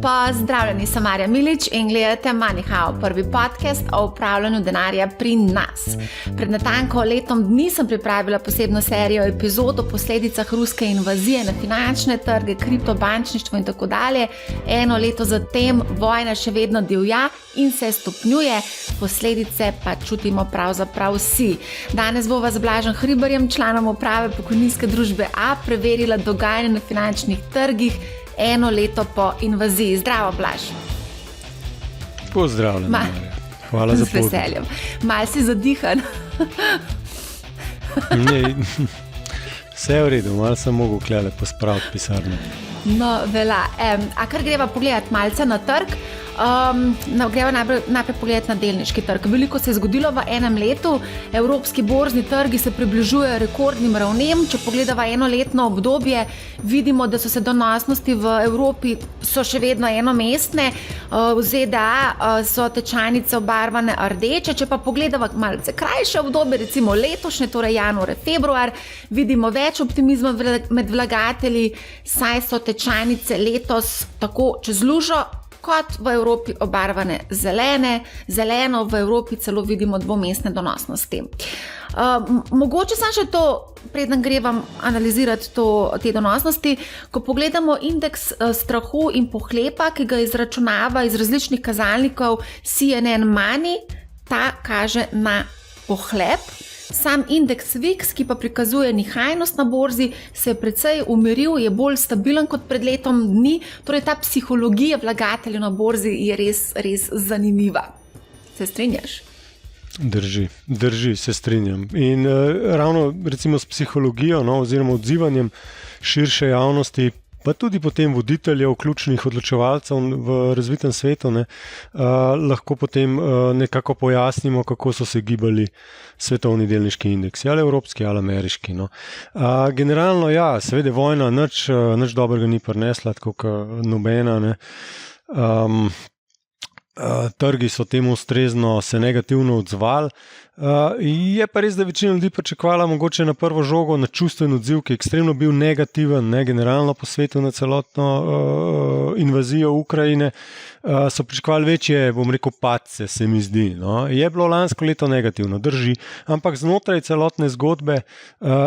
Pozdravljeni, sem Marja Milič in gledate Moneyhow, prvi podcast o upravljanju denarja pri nas. Pred natanko letom dni sem pripravila posebno serijo epizod o posledicah ruske invazije na finančne trge, kriptobančništvo in tako dalje. Eno leto zatem vojna še vedno divja in se stopnjuje, posledice pa čutimo pravzaprav vsi. Danes bova z Blažem Hribarjem, članom uprave pokojninske družbe A, preverila dogajanje na finančnih trgih eno leto po invaziji. Zdravo, Blaž. Pozdravljen, Marja. Hvala za povod. Z veseljem. Mal si zadihan. Ne, vse je v redu, malo sem mogel klele pospraviti pisarno. No, vela. A kar greva pogledati malce na trg? Greva najprej pogledati na delniški trg. Veliko se je zgodilo v enem letu, evropski borzni trgi se približujejo rekordnim ravnem. Če pogledava enoletno obdobje, vidimo, da so se donosnosti v Evropi so še vedno enomestne, v ZDA so tečajnice obarvane rdeče. Če pa pogledava malce krajše obdobje, recimo letošnje, torej januar, februar, vidimo več optimizma med vlagatelji, saj so tečajnice letos tako čez lužo kot v Evropi obarvane zeleno, v Evropi celo vidimo dvomestne donosnosti. Mogoče sam še to, preden grevam analizirati te donosnosti, ko pogledamo indeks strahu in pohlepa, ki ga izračunava iz različnih kazalnikov CNN Money, ta kaže na pohlep. Sam indeks VIX, ki pa prikazuje nihajnost na borzi, se je precej umiril, je bolj stabilen kot pred letom dni, torej ta psihologija vlagateljev na borzi je res zanimiva. Se strinjaš? Drži, se strinjam. In ravno recimo s psihologijo, oziroma odzivanjem širše javnosti, pa tudi potem voditeljev, ključnih odločevalcev v razvitem svetu, lahko potem nekako pojasnimo, kako so se gibali svetovni delniški indeksi, ali evropski, ali ameriški. Generalno, ja, seveda vojna nič dobrega ni prinesla, tako kot nobena. Trgi so temu ustrezno se negativno odzvali. Je pa res, da večina ljudi pričakovala mogoče na prvo žogo na čustven odziv, ki je ekstremno bil negativen, generalno po svetu na celotno invazijo Ukrajine. So pričakovali večje, padce, se mi zdi. Je bilo lansko leto negativno, drži, ampak znotraj celotne zgodbe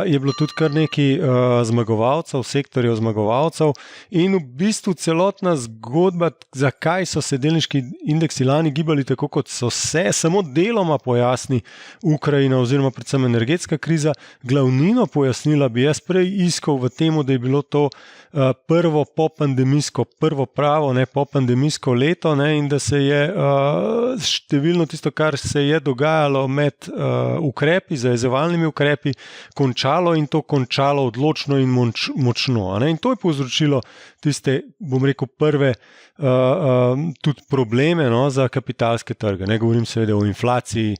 je bilo tudi kar nekaj zmagovalcev, sektorjev zmagovalcev in v bistvu celotna zgodba, zakaj so se delniški indeksi lani gibali tako, kot so se, samo deloma pojasni Ukrajina oziroma predvsem energetska kriza. Glavnino pojasnila bi jaz prej iskal v temu, da je bilo to prvo pravo popandemijsko leto, in da se je številno tisto, kar se je dogajalo med ukrepi, zajezjevalnimi ukrepi, končalo in to končalo odločno in močno. In to je povzročilo tiste, prve tudi probleme za kapitalske trge. Ne govorim seveda o inflaciji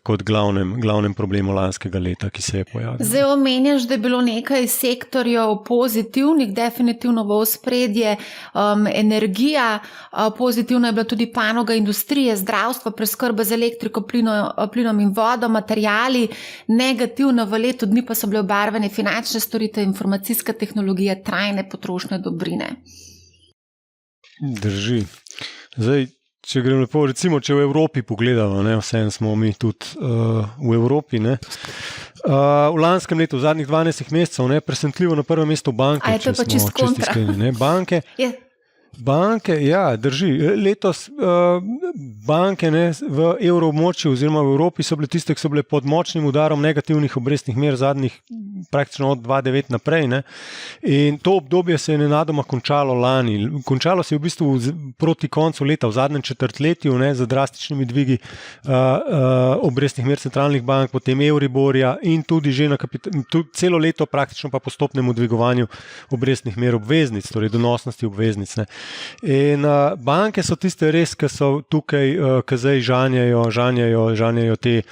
kot glavnem problemu lanskega leta, ki se je pojavil. Zdaj omenjaš, da je bilo nekaj sektorjev pozitivnih, definitivno v ospredje energija, pozitivna je bila tudi panoga industrije, zdravstva, preskrba z elektriko, plinom in vodo, materijali, negativno v letu dni pa so bile obarvane finančne storitve, informacijska tehnologija, trajne potrošne dobrine. Drži. Zdaj, če grem lepo, recimo, če v Evropi pogledamo, vseeno smo mi tudi v Evropi, v lanskem letu, v zadnjih 12 mesecev, presenetljivo na prvem mestu banke. A je to pa čisto kontra? Banke, ja, drži. Letos banke v evroobmočju oziroma v Evropi so bile tiste, ki so bile pod močnim udarom negativnih obrestnih mer zadnjih praktično od 2009 naprej. In to obdobje se je nenadoma končalo lani. Končalo se je v bistvu proti koncu leta, v zadnjem četrtletju, z drastičnimi dvigi obrestnih mer centralnih bank, potem Euriborja in tudi že celo leto praktično pa postopnemu dvigovanju obrestnih mer obveznic, torej donosnosti obveznic. In banke so tiste res, ki so tukaj, ki zdaj žanjajo te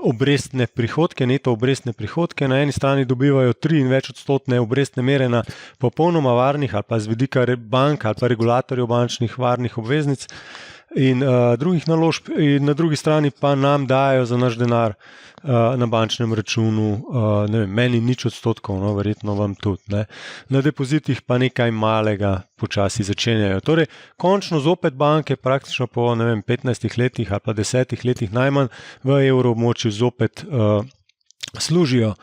obrestne prihodke, neto obrestne prihodke. Na eni strani dobivajo 3 in več odstotne obrestne mere na popolnoma varnih ali pa z vidika bank ali pa regulatorjev bančnih varnih obveznic. in drugih naložb, in na drugi strani pa nam dajo za naš denar na bančnem računu, ne vem, meni 0%, no, verjetno vam tudi. Ne. Na depozitih pa nekaj malega počasi začenjajo. Torej, končno zopet banke praktično po 15 letih ali pa 10 letih najmanj v evroobmočju zopet služijo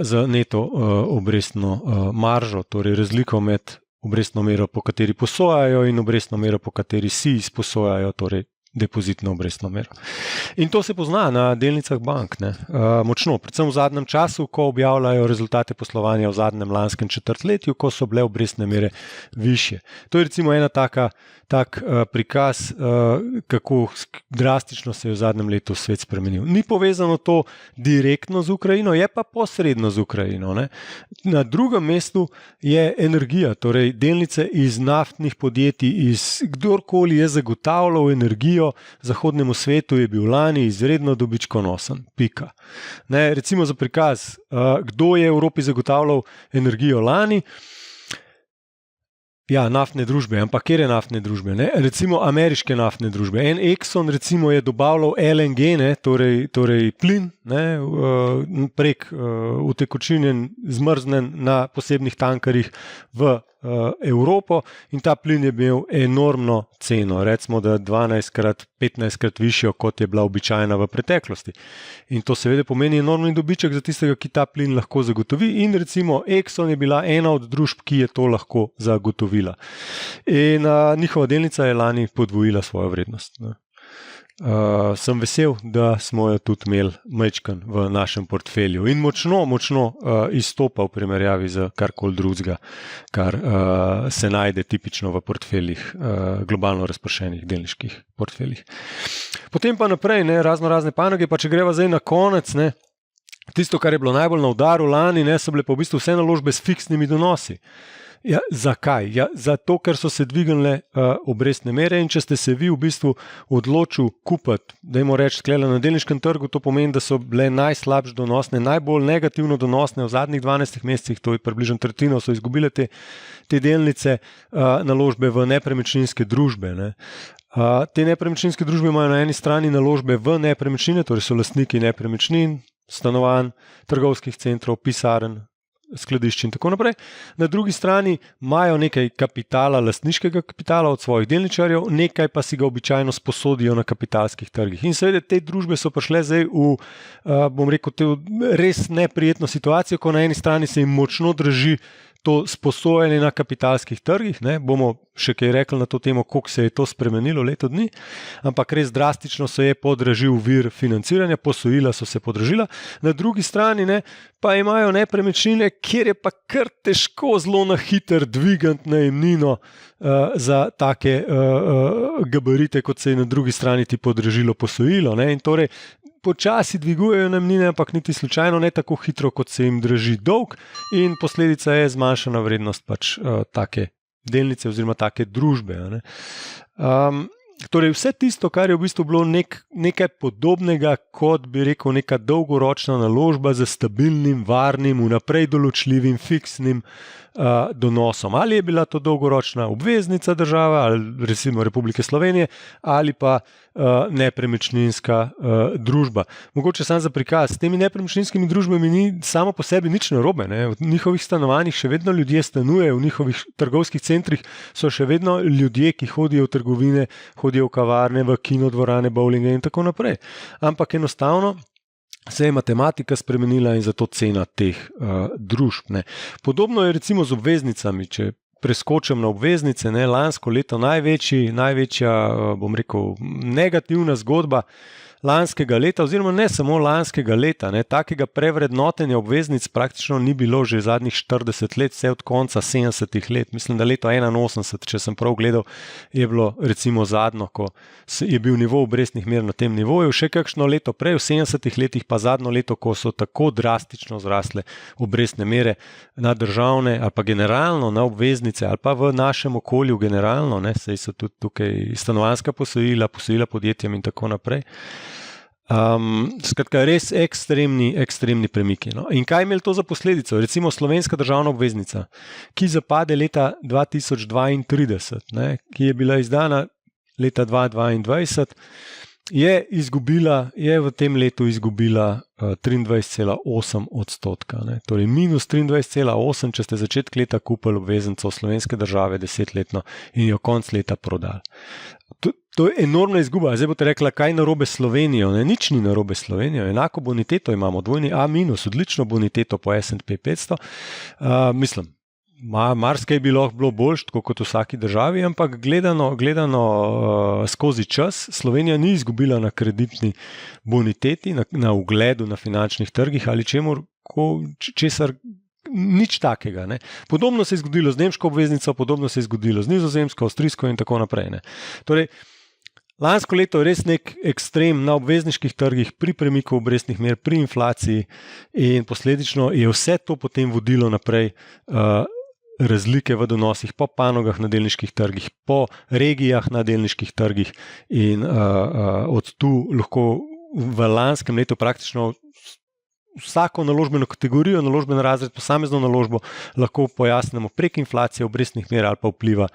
za neto obrestno maržo, torej razliko med obrestno mero, po kateri posojajo, in obrestno mero, po kateri si izposojajo, torej depozitno obrestno mero. In to se pozna na delnicah bank, močno, predvsem v zadnjem času, ko objavljajo rezultate poslovanja v zadnjem lanskem četrtletju, ko so bile obrestne mere višje. To je recimo ena tak prikaz, kako drastično se je v zadnjem letu svet spremenil. Ni povezano to direktno z Ukrajino, je pa posredno z Ukrajino. Ne? Na drugem mestu je energija, torej delnice iz naftnih podjetij, kdorkoli je zagotavljal energijo zahodnemu svetu, je bil lani izredno dobičkonosen. Pika. Ne, recimo za prikaz, kdo je v Evropi zagotavljal energijo lani? Ja, naftne družbe, ampak kjer je naftne družbe? Ne? Recimo ameriške naftne družbe. En Exxon recimo je dobavljal LNG, ne? Torej plin, ne? Prek utekočinjen, zmrznen na posebnih tankerjih v Evropo, in ta plin je imel enormno ceno, recimo da 12-krat, 15-krat višjo, kot je bila običajna v preteklosti. In to seveda pomeni enormni dobiček za tistega, ki ta plin lahko zagotovi, in recimo Exxon je bila ena od družb, ki je to lahko zagotovila. In njihova delnica je lani podvojila svojo vrednost. Ne. Sem vesel, da smo jo tudi imeli majčken v našem portfelju in močno izstopa v primerjavi z karkoli drugega, kar se najde tipično v portfeljih, globalno razpršenih delniških portfeljih. Potem pa naprej, ne, razne panoge, pa če greva zdaj na konec, ne, tisto, kar je bilo najbolj na udaru lani, ne, so bile pa v bistvu vse naložbe s fiksnimi donosi. Ja, zakaj? Ja, zato, ker so se dvignile obrestne mere, in če ste se vi v bistvu odločili kupiti, dajmo reči, sklela na delniškem trgu, to pomeni, da so bile najslabše donosne, najbolj negativno donosne v zadnjih 12 mesecih, to je približno tretjino, so izgubile te delnice, naložbe v nepremičninske družbe. Ne. Te nepremičninske družbe imajo na eni strani naložbe v nepremičnine, torej so lastniki nepremičnin, stanovanj, trgovskih centrov, pisarn, skladišč in tako naprej. Na drugi strani imajo nekaj kapitala, lastniškega kapitala od svojih delničarjev, nekaj pa si ga običajno sposodijo na kapitalskih trgih. In seveda te družbe so prišle zdaj v, bom rekel, te res neprijetno situacijo, ko na eni strani se jim močno draži to sposojanje na kapitalskih trgih, ne, bomo še kaj rekli na to temo, koliko se je to spremenilo leto dni, ampak res drastično se je podražil vir financiranja, posojila so se podražila. Na drugi strani, ne, pa imajo nepremičnine, kjer je pa kar težko zelo na hiter dvigati najemnino za take gabarite, kot se je na drugi strani ti podražilo posojilo. Ne, in torej počasi dvigujejo najemnine, ampak niti slučajno ne tako hitro, kot se jim draži dolg, in posledica je zmanjšana vrednost pač take delnice oziroma take družbe. Ne. Torej vse tisto, kar je v bistvu bilo nekaj podobnega, kot bi rekel neka dolgoročna naložba za stabilnim, varnim, vnaprej določljivim, fiksnim donosom. Ali je bila to dolgoročna obveznica države, ali recimo Republike Slovenije, ali pa nepremičninska družba. Mogoče samo za prikaz, s temi nepremičninskimi družbami ni samo po sebi nič narobe. Ne? V njihovih stanovanjih še vedno ljudje stanujejo, v njihovih trgovskih centrih so še vedno ljudje, ki hodijo v trgovine, hodijo v kavarne, v kinodvorane, bowlinge in tako naprej. Ampak enostavno se je matematika spremenila in zato cena teh družb. Ne. Podobno je recimo z obveznicami, če preskočim na obveznice, ne, lansko leto največja, bom rekel, negativna zgodba lanskega leta, oziroma ne samo lanskega leta, ne, takega prevrednotenja obveznic praktično ni bilo že zadnjih 40 let, vse od konca 70 let. Mislim, da leto 81, če sem prav gledal, je bilo recimo zadnjo, ko je bil nivo obrestnih mer na tem nivoju, še kakšno leto prej, v 70 letih pa zadnjo leto, ko so tako drastično zrasle obrestne mere na državne ali pa generalno na obveznice ali pa v našem okolju generalno, ne, saj so tudi tukaj stanovanjska posojila podjetjem in tako naprej. Skratka, res ekstremni premiki. No. In kaj je imelo to za posledico? Recimo slovenska državna obveznica, ki zapade leta 2032, ne, ki je bila izdana leta 2022, je v tem letu izgubila 23,8%. Ne. Torej minus 23,8%, če ste začetek leta kupili obveznico slovenske države 10-letno in jo konc leta prodali. To je enormna izguba. Zdaj boste rekla, kaj je narobe s Slovenijo. Ne, nič ni narobe s Slovenijo. Enako boniteto imamo, dvojni A-, odlično boniteto po S&P 500. Mislim, marsikaj bi lahko bilo boljš, tako kot v vsaki državi, ampak gledano skozi čas, Slovenija ni izgubila na kreditni boniteti, na ugledu na finančnih trgih ali česar. Nič takega. Ne. Podobno se je zgodilo z nemško obveznico, podobno se je zgodilo z nizozemsko, avstrijsko in tako naprej. Ne. Torej, lansko leto je res nek ekstrem na obvezniških trgih pri premiku obrestnih mer, pri inflaciji in posledično je vse to potem vodilo naprej razlike v donosih po panogah na delniških trgih, po regijah na delniških trgih in od tu lahko v lanskem letu praktično vsako naložbeno kategorijo, naložbeni razred, posamezno naložbo lahko pojasnimo prek inflacije, obrestnih mer ali pa vpliva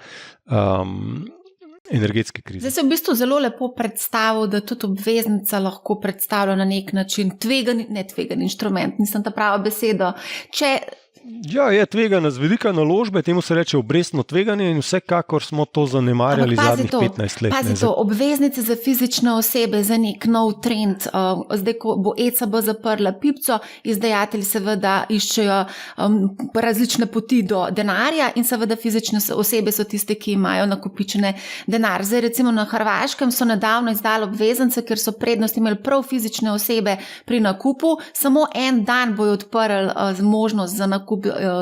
energetske krize. Zdaj se v bistvu zelo lepo predstavil, da tudi obveznica lahko predstavlja na nek način tvegan inštrument, nisem ta prava beseda. Ja, je tvegana z velika naložbe, temu se reče obrestno tveganje in vsekakor smo to zanemarjali zadnjih 15 let. Pazi to, obveznice za fizične osebe, za nek nov trend. Zdaj, ko bo ECB zaprla pipco, izdajatelji seveda iščejo različne poti do denarja in seveda fizične osebe so tiste, ki imajo nakopičene denar. Zdaj recimo na Hrvaškem so nedavno izdali obveznice, ker so prednost imeli prav fizične osebe pri nakupu. Samo en dan bojo odprli možnost za nakup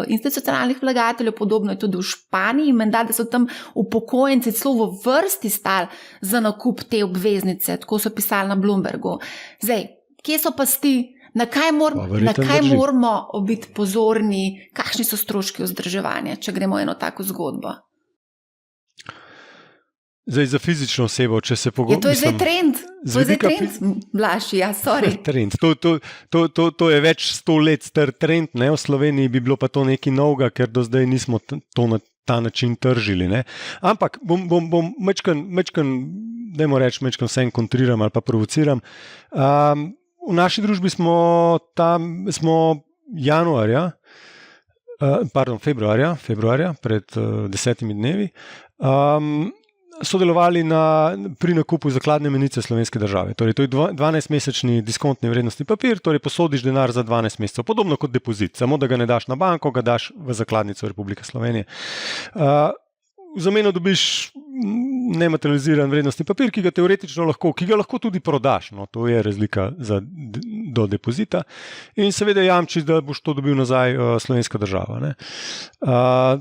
institucionalnih vlagateljev, podobno je tudi v Španiji, menda, da so tam upokojenci celo v vrsti stali za nakup te obveznice, tako so pisali na Bloombergu. Zdaj, kje so pasti, na kaj moramo biti pozorni, kakšni so stroški vzdrževanja, če gremo eno tako zgodbo? Zdaj za fizično osebo, če se pogovarjamo. To je zdaj trend, Blaž, ja, sorry. Trend. To je več 100 let star trend, ne? V Sloveniji bi bilo pa to nekaj novega, ker do zdaj nismo to na ta način tržili. Ne? Ampak bom dajmo reči, vsem kontriram ali pa provociram. V naši družbi smo februarja, pred 10 dnevi, sodelovali pri nakupu zakladne menice slovenske države. Torej, to je 12-mesečni diskontni vrednostni papir, torej posodiš denar za 12 mesecev, podobno kot depozit, samo da ga ne daš na banko, ga daš v zakladnico Republike Slovenije. V zameno dobiš nematerializiran vrednostni papir, ki ga lahko tudi prodaš. No, to je razlika do depozita. In seveda jamči, da boš to dobil nazaj slovenska država. Ne.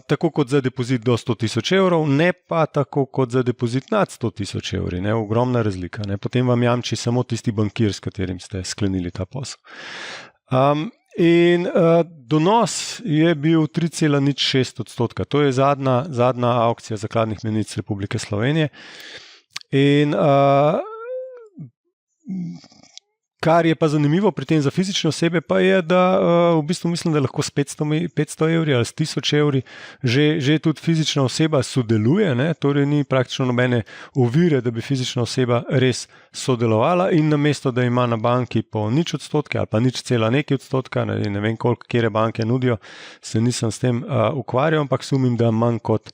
Tako kot za depozit do 100.000 evrov, ne pa tako kot za depozit nad 100.000 evri. Ne. Ogromna razlika. Ne. Potem vam jamči samo tisti bankir, s katerim ste sklenili ta posel. In donos je bil 3,06%. To je zadnja aukcija zakladnih menic Republike Slovenije. In kar je pa zanimivo pri tem za fizične osebe, pa je, da v bistvu mislim, da lahko s 500 evri ali s 1000 evri že tudi fizična oseba sodeluje, ne? Torej ni praktično nobene ovire, da bi fizična oseba res sodelovala in namesto, da ima na banki po 0% ali pa 0,1%, ne vem koliko, kere banke nudijo, se nisem s tem ukvarjal, ampak sumim, da manj kot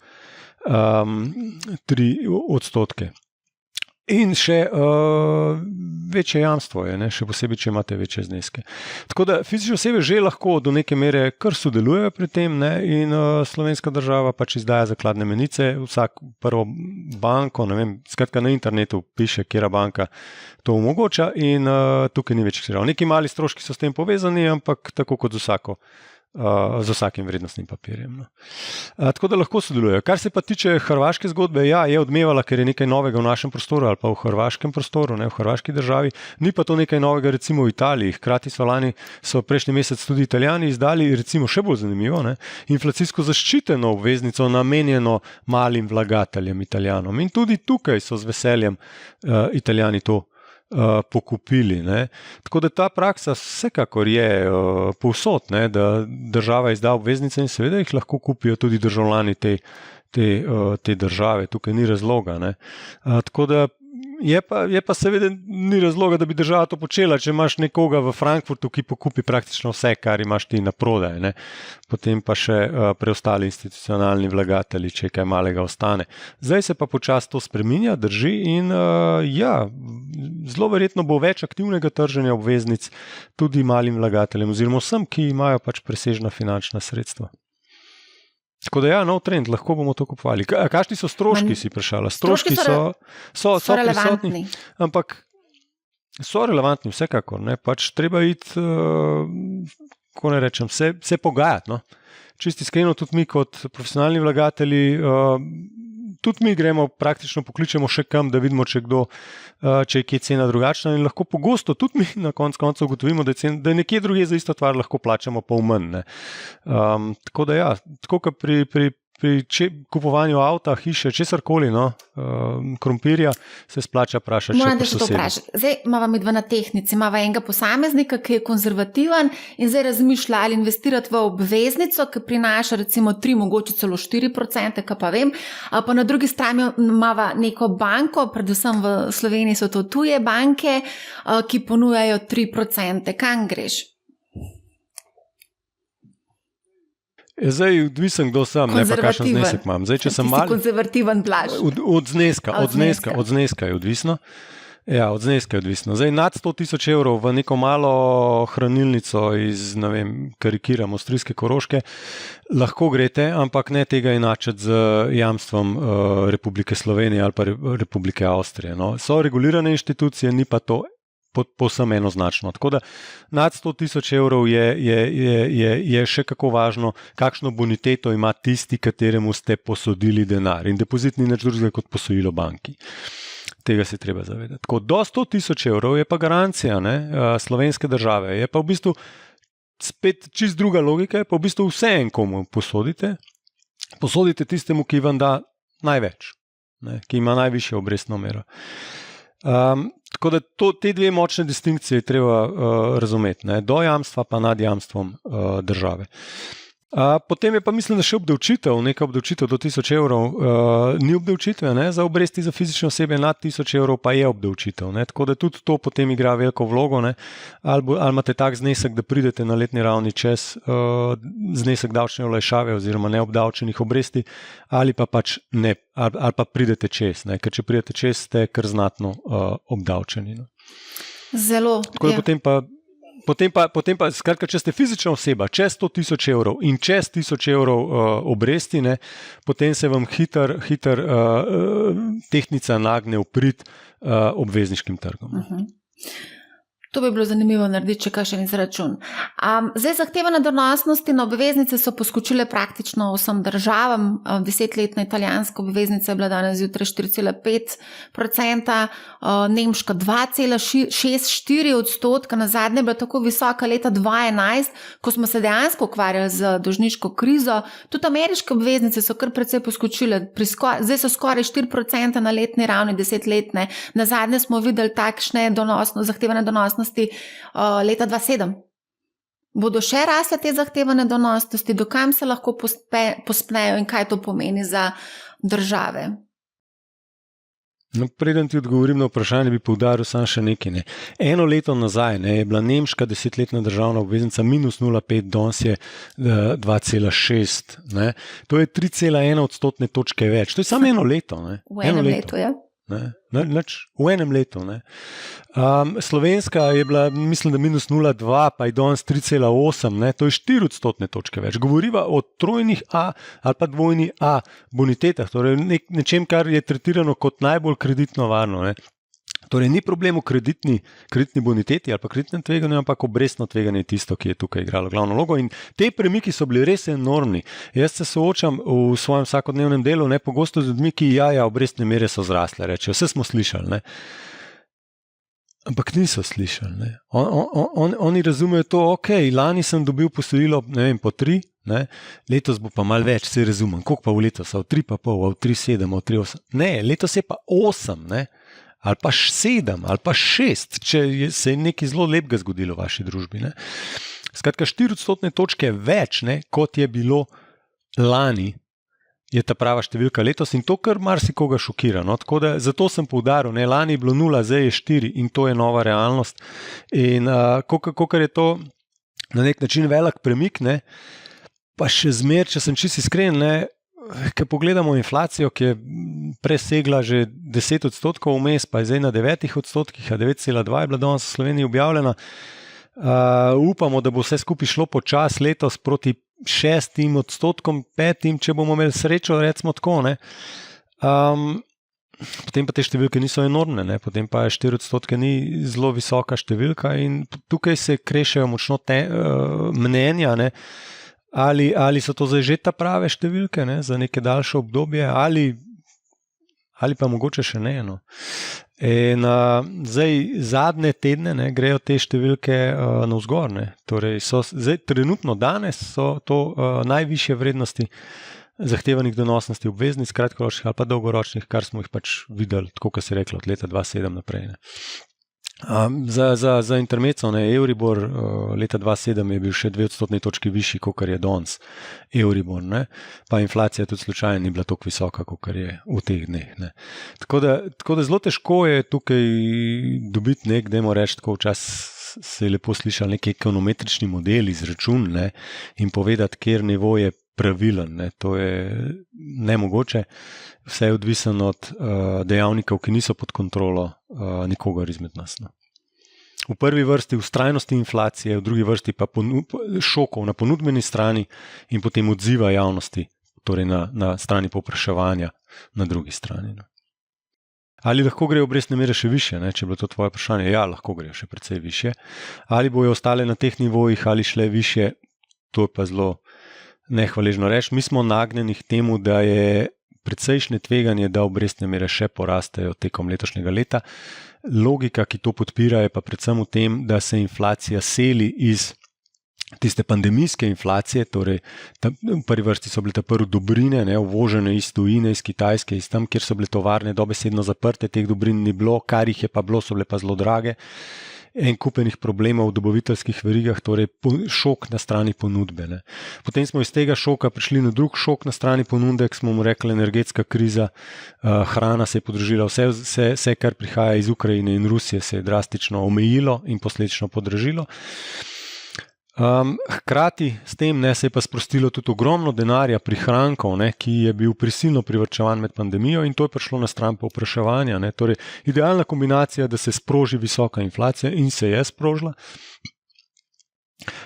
3%. In še večje jamstvo je, ne? Še posebej, če imate večje zneske. Tako da fizične osebe že lahko do neke mere kar sodelujejo pri tem, ne? In slovenska država pač izdaja zakladne menice, vsak prvo banko, ne vem, skratka na internetu piše, katera banka to omogoča in tukaj ni več težav. Neki mali stroški so s tem povezani, ampak tako kot z vsakim vrednostnim papirjem. No. Tako da lahko sodelujejo. Kar se pa tiče hrvaške zgodbe, ja, je odmevala, ker je nekaj novega v našem prostoru ali pa v hrvaškem prostoru, ne, v hrvaški državi. Ni pa to nekaj novega recimo v Italiji. Hkrati so prejšnji mesec tudi Italijani izdali, recimo še bolj zanimivo, ne, inflacijsko zaščiteno obveznico namenjeno malim vlagateljem Italijanom. In tudi tukaj so z veseljem Italijani to pokupili. Ne. Tako da ta praksa vsekakor je povsod, ne, da država izda obveznice in seveda jih lahko kupijo tudi državljani te države, tukaj ni razloga. Ne. Tako da je pa seveda ni razloga, da bi država to počela, če imaš nekoga v Frankfurtu, ki pokupi praktično vse, kar imaš ti na prodaj, ne. Potem pa še preostali institucionalni vlagatelji, če kaj malega ostane. Zdaj se pa počasi to spreminja, drži in zelo verjetno bo več aktivnega trženja obveznic tudi malim vlagateljem oziroma vsem, ki imajo pač presežna finančna sredstva. Tako da nov trend, lahko bomo to kupovali. Kakšni so stroški, si vprašala? Stroški so relevantni. Ampak so relevantni, vsekakor. Ne? Pač treba iti, ko ne rečem, se pogajati. No? Čisto iskreno, tudi mi kot profesionalni vlagatelji, tudi mi gremo praktično, pokličemo še kam, da vidimo, če je kje cena drugačna in lahko pogosto tudi mi na koncu ugotovimo, da je nekje drugje za isto stvar lahko plačamo pol manj. Ne. Tako da tako kot pri kupovanju avta, hiše, česarkoli, krompirja, se splača vprašati še po sosedih. Zdaj imamo midva na tehnici, imamo enega posameznika, ki je konzervativen in zdaj razmišlja, ali investirati v obveznico, ki prinaša recimo 3, mogoče celo 4%, kaj pa vem, pa na drugi strani imamo neko banko, predvsem v Sloveniji so to tuje banke, ki ponujajo 3%. Kam greš? Zdaj, odvisen, kdo sem, ne pa kakšen znesek imam. Zdaj, če sem mali, konzervativen Blaž. Od zneska je odvisno. Ja, od zneska je odvisno. Zdaj, nad 100,000 evrov v neko malo hranilnico iz, ne vem, karikiram, avstrijske Koroške, lahko greste, ampak ne tega enačiti z jamstvom Republike Slovenije ali pa Republike Avstrije. No. So regulirane inštitucije, ni pa to povsem enoznačno. Tako da nad 100,000 evrov je še kako važno, kakšno boniteto ima tisti, kateremu ste posodili denar. In depozit ni nič drugega kot posojilo banki. Tega se treba zavedati. Tako, do 100,000 evrov je pa garancija slovenske države. Je pa v bistvu spet čist druga logika, je pa v bistvu vse komu posodite. Posodite tistemu, ki vam da največ, ki ima najvišjo obrestno mero. Tako da te dve močne distinkcije je treba razumeti, do jamstva pa nad jamstvom države. Potem je pa mislim, da še obdavčitev, neka obdavčitev do 1,000 evrov, ni obdavčitve, za obresti za fizične osebe nad 1,000 evrov pa je obdavčitev. Tako da tudi to potem igra veliko vlogo. Ali imate tak znesek, da pridete na letni ravni čez znesek davčne olajšave oziroma neobdavčenih obresti, ali pa pač ne, ali pa pridete čez. Ker če pridete čez, ste kar znatno obdavčeni. Zelo. Tako da Potem pa, skratka, če ste fizična oseba, čez 100,000 evrov in čez 1,000 evrov obresti, potem se vam hiter tehtnica nagne v prid obvezniškim trgom. To bi bilo zanimivo narediti, če kakšen izračun. Zdaj, zahtevane donosnosti na obveznice so poskočile praktično vsem državam. 10-letna italijanska obveznica je bila danes zjutraj 4,5%, nemška 2,64%, nazadnje je bila tako visoka leta 2011, ko smo se dejansko ukvarjali z dolžniško krizo. Tudi ameriške obveznice so kar precej poskočile, zdaj so skoraj 4% na letni ravni 10-letne. Nazadnje smo videli takšne zahtevane donosnosti leta 2007. Bodo še rasle te zahtevane donosnosti, do kam se lahko pospnejo in kaj to pomeni za države? Preden ti odgovorim na vprašanje, bi poudaril samo še nekaj. Eno leto nazaj je bila nemška 10-letna državna obveznica minus 0,5, danes je 2,6. To je 3,1 odstotne točke več. To je samo eno leto. V enem letu, ja. V enem letu. Slovenska je bila, mislim, da minus 0,2, pa je danes 3,8, to je 4 odstotne točke več. Govoriva o trojnih A ali pa dvojni A bonitetah, torej nečem, kar je tretirano kot najbolj kreditno varno. Torej, ni problem v kreditni boniteti ali pa kreditnem tveganju, ampak obrestno tveganje je tisto, ki je tukaj igralo glavno vlogo. In te premiki so bili res enormni. Jaz se soočam v svojem vsakodnevnem delu pogosto z ljudmi, ki obrestne mere so zrasle, rečejo, vse smo slišali. Ampak niso slišali. Oni razumejo to, lani sem dobil posojilo, ne vem, po 3, letos bo pa malo več, se razumem. Koliko pa v letos? V 3,5, v 3,7, v 3,8. Ne, letos je pa 8, ali pa 7, ali pa 6, če se je nekaj zelo lepega zgodilo v vaši družbi. Skratka, 4 odstotne točke več, kot je bilo lani, je ta prava številka letos in to kar marsikoga šokira. No? Tako da zato sem poudaril, ne, lani je bilo 0, zdaj je 4 in to je nova realnost. In kakor je to na nek način velik premik, ne, pa še zmer, če sem čisto iskren, ne, ko pogledamo inflacijo, ki je presegla že 10% vmes, pa je zdaj na 9%, 9,2 je bila danes v Sloveniji objavljena. Upamo, da bo vse skupaj šlo počasi letos proti 6%, 5%, če bomo imeli srečo, recimo tako. Ne. Potem pa te številke niso enormne, ne. Potem pa 4% ni zelo visoka številka in tukaj se krešajo močno mnenja, ne. Ali so to zdaj že ta prave številke, ne, za neke daljše obdobje, ali pa mogoče še ne. No. In zdaj zadnje tedne, ne, grejo te številke navzgor. Ne. Torej zdaj, trenutno danes so to najvišje vrednosti zahtevanih donosnosti obveznic, kratkoročnih ali pa dolgoročnih, kar smo jih pač videli, tako kot se reklo, od leta 2007 naprej. Ne. Za intermezzo, Euribor leta 2007 je bil še 2% točki višji, kot je danes Euribor, ne? Pa inflacija tudi slučajno ni bila tako visoka, kot je v teh dneh. Ne? Tako da zelo težko je tukaj dobiti dajmo reči, tako včasih se je lepo slišal nek ekonometrični model, izračun, ne? In povedati, kjer nivo je pravilen. Ne? To je nemogoče. Vse je odvisno od dejavnikov, ki niso pod kontrolo nikogar izmed nas. No. V prvi vrsti vztrajnosti inflacije, v drugi vrsti pa šokov na ponudbeni strani in potem odziva javnosti, torej na strani povpraševanja na drugi strani. No. Ali lahko grejo obrestne mere še više, ne? Če je bilo to tvoje vprašanje? Ja, lahko grejo še precej više. Ali bojo ostale na teh nivojih ali šle više, to je pa zelo nehvaležno reči. Mi smo nagnjeni k temu, da je precejšnje tveganje, da obrestne mere še porastejo tekom letošnjega leta. Logika, ki to podpira, je pa predvsem v tem, da se inflacija seli iz tiste pandemijske inflacije, torej v prvi vrsti so bile ta prve dobrine, ne, uvožene iz tujine, iz Kitajske, iz tam, kjer so bile tovarne dobesedno zaprte, teh dobrin ni bilo, kar jih je pa bilo, so bile pa zelo drage. En kupenih problemov v dobaviteljskih verigah, torej šok na strani ponudbe. Ne. Potem smo iz tega šoka prišli na drug šok na strani ponudbe, ki smo mu rekli energetska kriza, hrana se je podražila, vse, kar prihaja iz Ukrajine in Rusije, se je drastično omejilo in posledično podražilo. Hkrati s tem se je pa sprostilo tudi ogromno denarja, prihrankov, ne, ki je bil prisilno privarčevan med pandemijo in to je prišlo na stran povpraševanja. Ne. Torej, idealna kombinacija, da se sproži visoka inflacija in se je sprožila.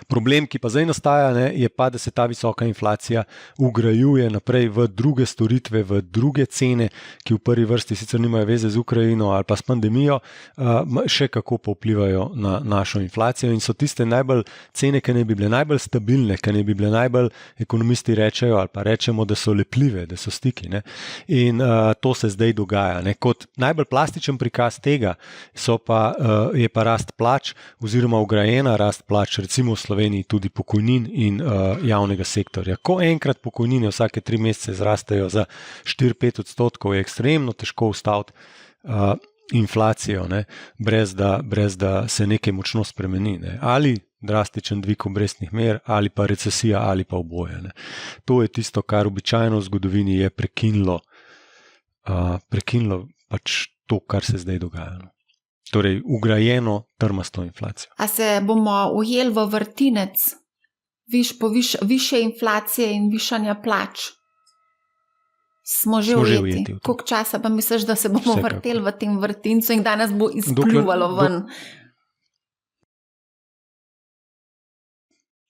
Problem, ki pa zdaj nastaja, ne, je pa, da se ta visoka inflacija ugrajuje naprej v druge storitve, v druge cene, ki v prvi vrsti sicer nimajo veze z Ukrajino ali pa s pandemijo, še kako pa vplivajo na našo inflacijo in so tiste najbolj cene, ki ne bi bile najbolj stabilne, ki ne bi bile najbolj, ekonomisti rečejo ali pa rečemo, da so lepljive, da so stiki. Ne. In to se zdaj dogaja. Ne. Kot najbolj plastičen prikaz tega je pa rast plač oziroma ugrajena rast plač, recimo v Sloveniji tudi pokojnin in javnega sektorja. Ko enkrat pokojnine vsake 3 mesece zrastejo za 4-5%, je ekstremno težko ustaviti inflacijo, ne, brez da se nekaj močno spremeni. Ne. Ali drastičen dvig obrestnih mer, ali pa recesija, ali pa oboje. Ne. To je tisto, kar običajno v zgodovini je prekinilo pač to, kar se zdaj dogaja. No. Torej, ugrajeno trmasto inflacijo. A se bomo ujeli v vrtinec više inflacije in višanja plač? Smo že ujeti. Koliko časa pa misliš, da se bomo vrteli v tem vrtincu in da nas bo izpljuvalo ven?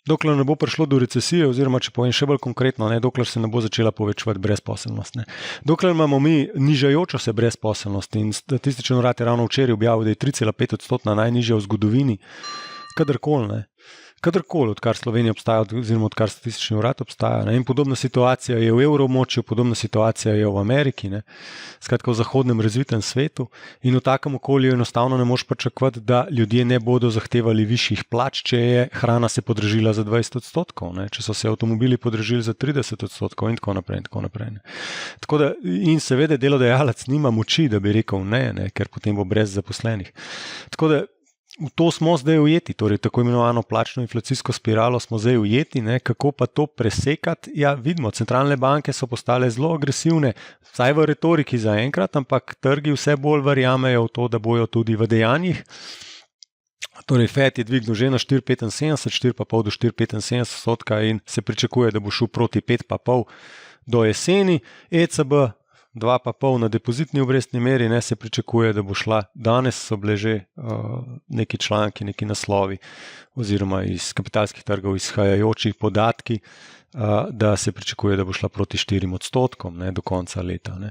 Dokler ne bo prišlo do recesije, oziroma če povem še bolj konkretno, ne, dokler se ne bo začela povečevati brezposelnost. Ne. Dokler imamo mi nižajočo se brezposelnost in statistični urad je ravno včeraj objavil, da je 3,5% najnižja v zgodovini, kadarkoli, odkar Slovenija obstaja, oziroma odkar statistični urad obstaja. Ne. In podobna situacija je v evroobmočju, podobna situacija je v Ameriki, ne. Skratka v zahodnem razvitem svetu in v takem okolju enostavno ne moš pričakovati, da ljudje ne bodo zahtevali višjih plač, če je hrana se podražila za 20%, ne. Če so se avtomobili podražili za 30% in tako naprej. Ne. Tako da, in seveda delodajalec nima moči, da bi rekel ne, ker potem bo brez zaposlenih. Tako da v to smo zdaj ujeti, torej tako imenovano plačno inflacijsko spiralo smo zdaj ujeti, ne, kako pa to presekati. Ja, vidimo, centralne banke so postale zelo agresivne, vsaj v retoriki zaenkrat, ampak trgi vse bolj verjamejo v to, da bojo tudi v dejanjih. Torej, Fed je dvignil že na 4,75, 4,5 do 4,75% in se pričakuje, da bo šel proti 5,5 do jeseni. ECB 2,5 na depozitni obrestni meri, ne, se pričakuje, da bo šla. Danes so bile že neki članki, neki naslovi oziroma iz kapitalskih trgov izhajajoči podatki, da se pričakuje, da bo šla proti 4%, ne, do konca leta. Ne.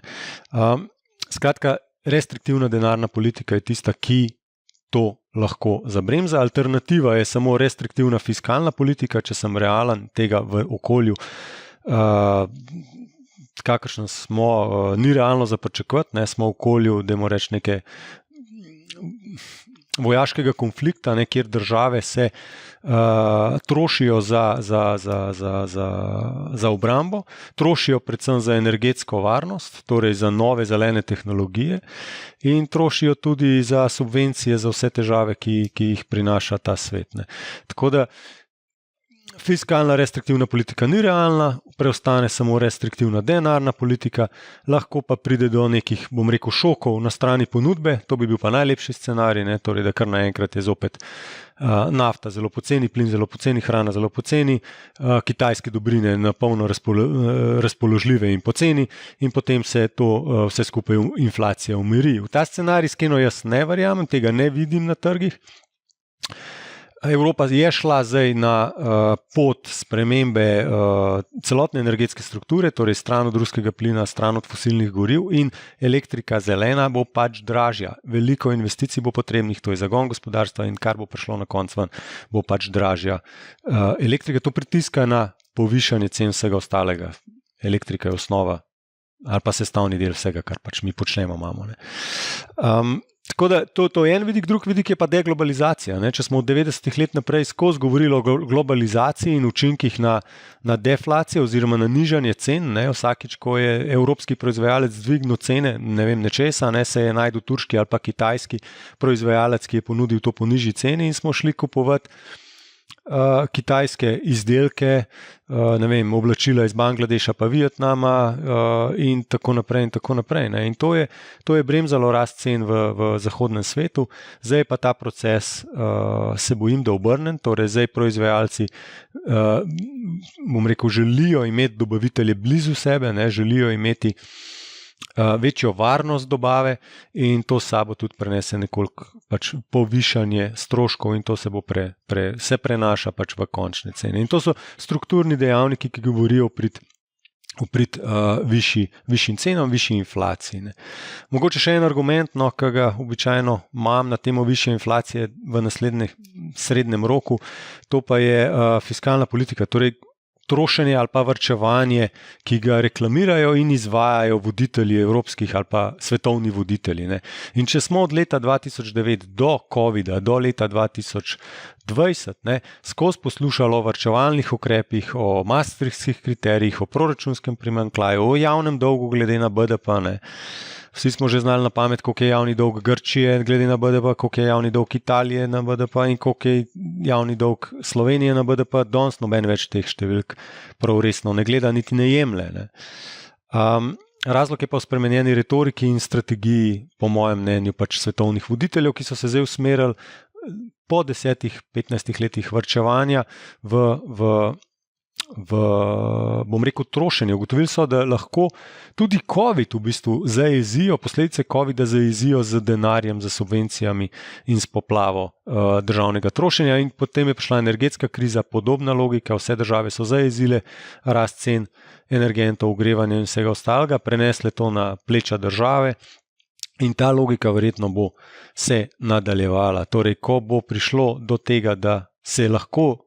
Skratka, restriktivna denarna politika je tista, ki to lahko zabremza. Alternativa je samo restriktivna fiskalna politika, če sem realen, tega v okolju kakršno smo, ni realno za pričakovati, ne, smo v okolju, dajmo reči, neke vojaškega konflikta, ne, kjer države se trošijo za obrambo, trošijo predvsem za energetsko varnost, torej za nove zelene tehnologije in trošijo tudi za subvencije za vse težave, ki jih prinaša ta svet. Ne. Tako da fiskalna restriktivna politika ni realna, preostane samo restriktivna denarna politika, lahko pa pride do nekih, bom rekel, šokov na strani ponudbe, to bi bil pa najlepši scenarij, ne, torej da kar naenkrat je zopet nafta zelo poceni, plin zelo poceni, hrana zelo poceni, kitajske dobrine na polno razpoložljive in poceni in potem se to vse skupaj inflacija umiri. V ta scenarij iskreno jaz ne verjamem, tega ne vidim na trgih. Evropa je šla zdaj na pot spremembe celotne energetske strukture, torej stran od ruskega plina, stran od fosilnih goriv in elektrika zelena bo pač dražja. Veliko investicij bo potrebnih, to je zagon gospodarstva in kar bo prišlo na konec ven, bo pač dražja. Elektrika to pritiska na povišanje cen vsega ostalega. Elektrika je osnova ali pa sestavni del vsega, kar pač mi počnemo, imamo. Ne. Tako da to je en vidik, drug vidik je pa deglobalizacija. Ne? Če smo od 90-ih let naprej skozi govorili o globalizaciji in učinkih na deflacijo oziroma na nižanje cen, ne? Vsakič, ko je evropski proizvajalec dvignil cene, ne vem nečesa, ne? Se je najdel turški ali pa kitajski proizvajalec, ki je ponudil to po nižji ceni in smo šli kupovati kitajske izdelke, ne vem, oblačila iz Bangladeša pa Vietnama in tako naprej in tako naprej. Ne. In to je bremzalo rast cen v zahodnem svetu. Zdaj pa ta proces se bojim, da obrnem, torej zdaj proizvajalci, bom rekel, želijo imeti dobavitelje blizu sebe, ne, želijo imeti večjo varnost dobave in to sabo tudi prenese nekoliko pač povišanje stroškov in to se bo se prenaša pač v končne cene. In to so strukturni dejavniki, ki govorijo v prid višjim cenam, višji inflaciji. Ne. Mogoče še en argument, no, ki ga običajno imam na temo višje inflacije v naslednjem srednjem roku, to pa je fiskalna politika, torej trošenje ali pa varčevanje, ki ga reklamirajo in izvajajo voditelji evropskih ali pa svetovni voditelji. Ne. In če smo od leta 2009 do COVID-a, do leta 2020, ne, skozi poslušali o varčevalnih ukrepih, o maastrichtskih kriterijih, o proračunskem primanjkljaju, o javnem dolgu glede na BDP, ne. Vsi smo že znali na pamet, koliko je javni dolg Grčije glede na BDP, koliko je javni dolg Italije na BDP in koliko je javni dolg Slovenije na BDP. Danes noben več teh številk prav resno ne gleda, niti ne jemlje. Ne. Razlog je pa v spremenjeni retoriki in strategiji, po mojem mnenju, pač svetovnih voditeljev, ki so se zdaj usmerili po 10-15 letih varčevanja bom rekel, trošenje. Ugotovili so, da lahko tudi COVID v bistvu zajezijo, posledice COVID-a zajezijo z denarjem, z subvencijami in s poplavo državnega trošenja in potem je prišla energetska kriza, podobna logika, vse države so zajezile rast cen energentov, ogrevanja in vsega ostalega, prenesle to na pleča države in ta logika verjetno bo se nadaljevala. Torej, ko bo prišlo do tega, da se lahko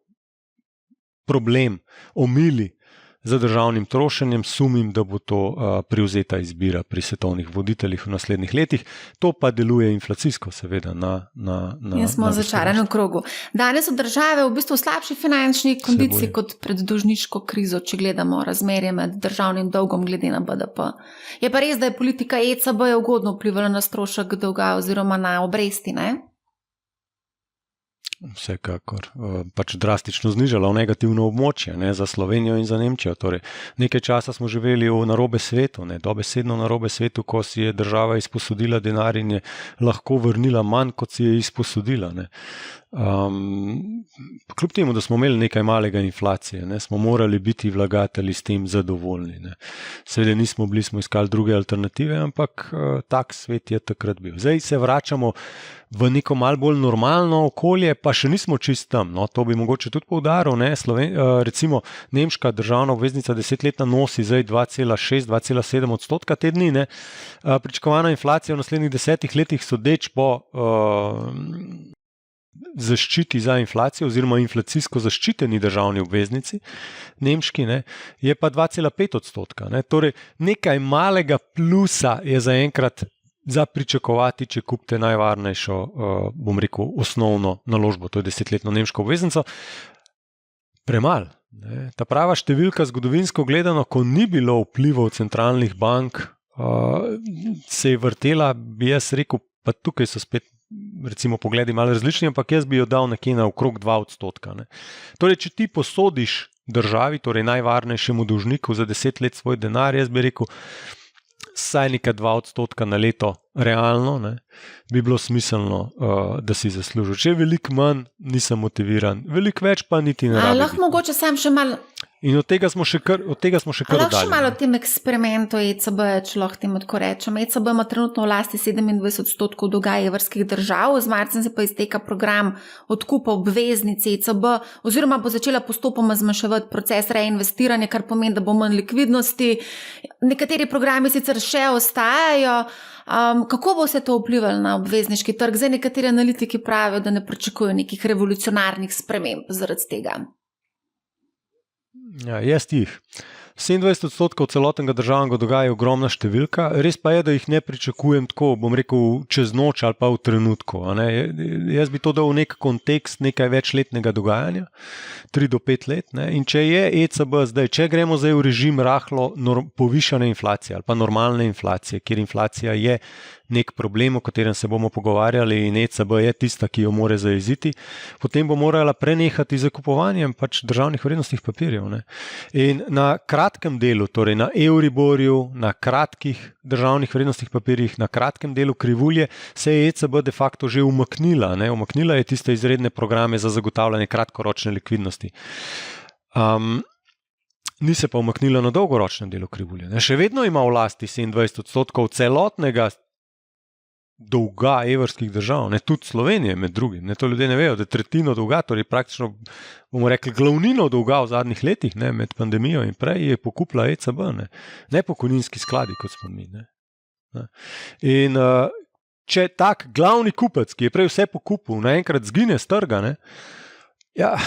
problem omili z državnim trošenjem, sumim, da bo to privzeta izbira pri svetovnih voditeljih v naslednjih letih. To pa deluje inflacijsko, seveda. In smo v začaranem krogu. Danes so države v bistvu v slabši finančni kondiciji kot pred dolžniško krizo, če gledamo razmerje med državnim dolgom glede na BDP. Je pa res, da je politika ECB ugodno vplivala na strošek dolga oziroma na obresti, ne? Vsekakor. Pač drastično znižala v negativno območje, ne, za Slovenijo in za Nemčijo. Torej, nekaj časa smo živeli v narobe svetu, ne, dobesedno narobe svetu, ko si je država izposodila denar in je lahko vrnila manj, kot si je izposodila. Ne. Kljub temu, da smo imeli nekaj malega inflacije, ne, smo morali biti vlagatelji s tem zadovoljni. Ne. Seveda nismo bili, smo iskali druge alternative, ampak tak svet je takrat bil. Zdaj se vračamo v neko malo bolj normalno okolje, pa še nismo čist tam. No, to bi mogoče tudi poudaril. Ne. Recimo nemška državna obveznica 10-letna nosi zdaj 2,6-2,7% te dni. Ne. Pričakovana inflacija v naslednjih 10 letih sodeč po zaščiti za inflacijo oziroma inflacijsko zaščiteni državni obveznici, nemški, ne, je pa 2,5%. Ne. Torej, nekaj malega plusa je zaenkrat za pričakovati, če kupite najvarnejšo, bom rekel, osnovno naložbo, to je 10-letno nemško obveznico. Premal. Ne. Ta prava številka, zgodovinsko gledano, ko ni bilo vplivov centralnih bank, se je vrtela, bi jaz rekel, pa tukaj so spet recimo pogledi malo različni, ampak jaz bi jo dal nekje na okrog 2%. Ne. Torej, če ti posodiš državi, torej najvarnejšemu dolžniku za 10 let svoj denar, jaz bi rekel, saj nekaj 2% na leto realno, ne, bi bilo smiselno, da si zaslužil. Če je veliko manj, nisem motiviran, veliko več pa niti ne rabi. Lahko mogoče sam še malo. In od tega smo še kar oddaljeni. Lahko še malo o tem eksperimentu ECB, če lahko temu tako rečem. ECB ima trenutno v lasti 27% dolga evrskih držav, z marcem se pa izteka program odkupa obveznic ECB, oziroma bo začela postopoma zmanjševati proces reinvestiranja, kar pomeni, da bo manj likvidnosti. Nekateri programi sicer še ostajajo. Kako bo se to vplivalo na obvezniški trg? Zdaj nekateri analitiki pravijo, da ne pričakujejo nekih revolucionarnih sprememb zaradi tega. Ja, jaz jih. 27% celotnega državnega dolga je ogromna številka, res pa je, da jih ne pričakujem tako, bom rekel, čez noč ali pa v trenutku. Jaz bi to dal v nek kontekst nekaj večletnega dogajanja, 3 do 5 let. Ne? In če je ECB zdaj, če gremo zdaj v režim rahlo povišane inflacije ali pa normalne inflacije, kjer inflacija je nek problem, o katerem se bomo pogovarjali in ECB je tista, ki jo mora zajeziti, potem bo morala prenehati z kupovanjem pač državnih vrednostnih papirjev. Ne? In na kratkem delu, torej na Euriborju, na kratkih državnih vrednostnih papirjih, na kratkem delu krivulje, se je ECB de facto že umaknila. Ne? Umaknila je tiste izredne programe za zagotavljanje kratkoročne likvidnosti. Ni se pa umaknila na dolgoročnem delu krivulje. Ne? Še vedno ima v lasti 27% celotnega dolga evrskih držav, ne, tudi Slovenije med drugim. Ne, to ljudje ne vejo, da je tretjino dolga, torej praktično, bomo rekli, glavnino dolga v zadnjih letih, ne, med pandemijo in prej je pokupila ECB, ne pokojninski skladi, kot smo mi. Ne. In če tak glavni kupec, ki je prej vse pokupil, naenkrat zgine s trga, ne, ja,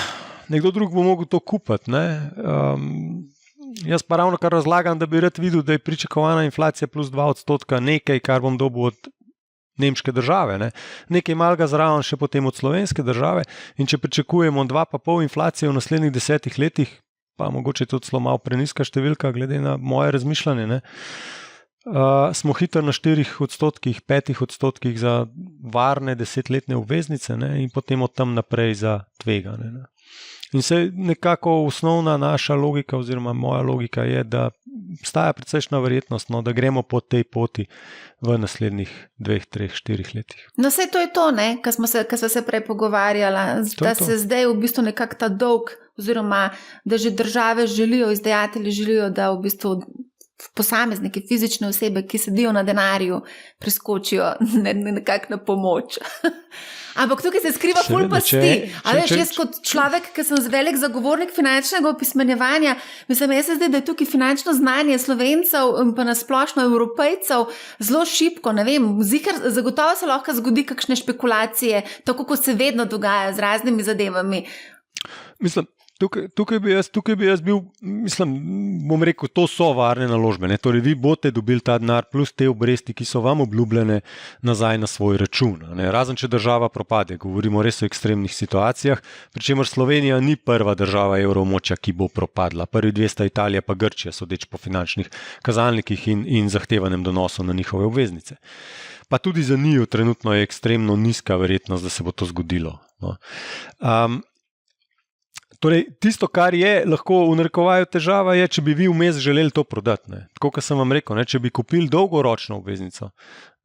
nekdo drug bo mogel to kupiti. Ne. Jaz pa ravno kar razlagam, da bi rad videl, da je pričakovana inflacija plus 2% nekaj, kar bom dobil od nemške države, ne. Nekaj malega zraven še potem od slovenske države in če pričakujemo 2,5 inflacije v naslednjih 10 letih, pa mogoče tudi celo malo preniska številka, glede na moje razmišljanje, ne, smo hitro na 4%, 5% za varne 10-letne obveznice, ne, in potem od tam naprej za tvegane. Ne. In se nekako osnovna naša logika oziroma moja logika je, da obstaja precejšna verjetnost, no, da gremo po tej poti v naslednjih 2, 3, 4 letih. No, saj to je to, ne, kar smo se prej pogovarjali, da se zdaj v bistvu nekako ta dolg, oziroma da že države želijo, izdajatelji želijo, da v bistvu posamezniki, fizične osebe, ki sedijo na denarju, preskočijo nekako na pomoč. Ampak tukaj se skriva ful pasti. Jaz kot človek, ki sem velik zagovornik finančnega opismenjevanja, mislim, jaz se zdaj, da je tukaj finančno znanje Slovencev in pa nasplošno Evropejcev zelo šibko, ne vem, zagotovo se lahko zgodi kakšne špekulacije, tako kot se vedno dogaja z raznimi zadevami. Mislim, Tukaj bi jaz bil, mislim, bom rekel, to so varne naložbe. Ne? Torej, vi boste dobili ta denar plus te obresti, ki so vam obljubljene nazaj na svoj račun. Ne? Razen, če država propade, govorimo res o ekstremnih situacijah, pri čemer Slovenija ni prva država evroobmočja, ki bo propadla. Prvi 200 Italija pa Grčija, sodeč po finančnih kazalnikih in zahtevanem donosu na njihove obveznice. Pa tudi za njih trenutno je ekstremno nizka verjetnost, da se bo to zgodilo. No. Torej, tisto, kar je lahko v narekovaju težava, je, če bi vi vmes želeli to prodati. Ne. Tako, kot sem vam rekel, ne, če bi kupili dolgoročno obveznico.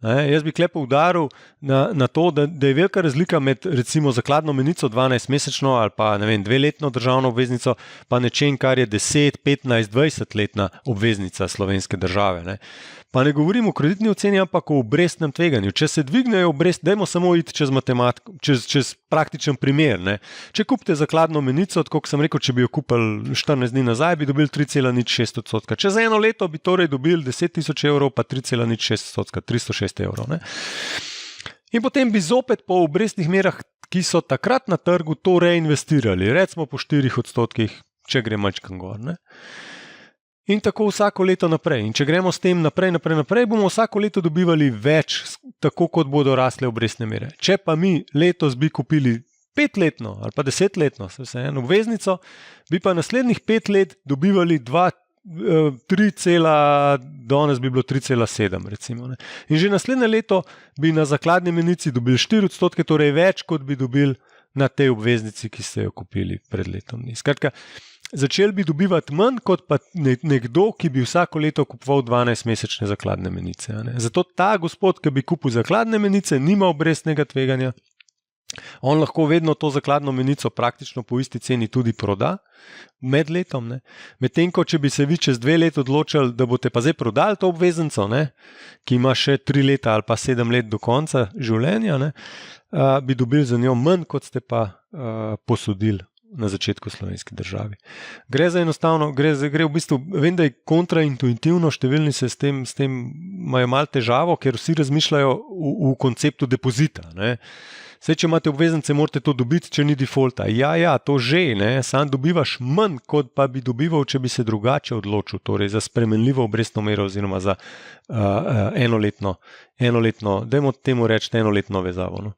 Jaz bi klepo udaril na to, da je velika razlika med recimo zakladno menico 12-mesečno ali pa 2-letno državno obveznico, pa nečem, kar je 10, 15, 20-letna obveznica slovenske države. Ne. Pa ne govorim o kreditni oceni, ampak o obrestnem tveganju. Če se dvignejo obresti, dajmo samo iti čez matematiko, čez praktičen primer. Ne. Če kupite zakladno menico, tako kot sem rekel, če bi jo kupili 14 dni nazaj, bi dobili 3,06%. Čez eno leto bi torej dobili 10.000 evrov, pa 3,06%, 306 evrov. Ne. In potem bi zopet po obrestnih merah, ki so takrat na trgu, to reinvestirali, recimo po 4%, če gre mačkam gor. Ne. In tako vsako leto naprej. In če gremo s tem naprej, bomo vsako leto dobivali več, tako kot bodo rasle obrestne mere. Če pa mi letos bi kupili 5-letno ali pa 10-letno obveznico, bi pa naslednjih 5 let dobivali 3, danes bi bilo 3,7 recimo. Ne. In že naslednje leto bi na zakladni menici dobili 4%, torej več, kot bi dobili na tej obveznici, ki ste jo kupili pred letom. Skratka, začeli bi dobivati manj, kot pa nekdo, ki bi vsako leto kupoval 12-mesečne zakladne menice. Zato ta gospod, ki bi kupil zakladne menice, nima obrestnega tveganja. On lahko vedno to zakladno menico praktično po isti ceni tudi proda med letom. Medtem ko, če bi se vi čez 2 leti odločili, da boste pa zdaj prodali to obveznico, ki ima še 3 leta ali pa 7 let do konca življenja, bi dobili za njo manj, kot ste pa posodili na začetku slovenski državi. Gre za enostavno, gre v bistvu, vem, da je kontraintuitivno, številni se s tem imajo malo težavo, ker vsi razmišljajo v konceptu depozita. Saj, če imate obveznice, morate to dobiti, če ni defaulta. Ja, to že, sam dobivaš manj, kot pa bi dobival, če bi se drugače odločil, torej za spremenljivo obrestno mero oziroma za enoletno, dajmo temu reči enoletno vezavo. No.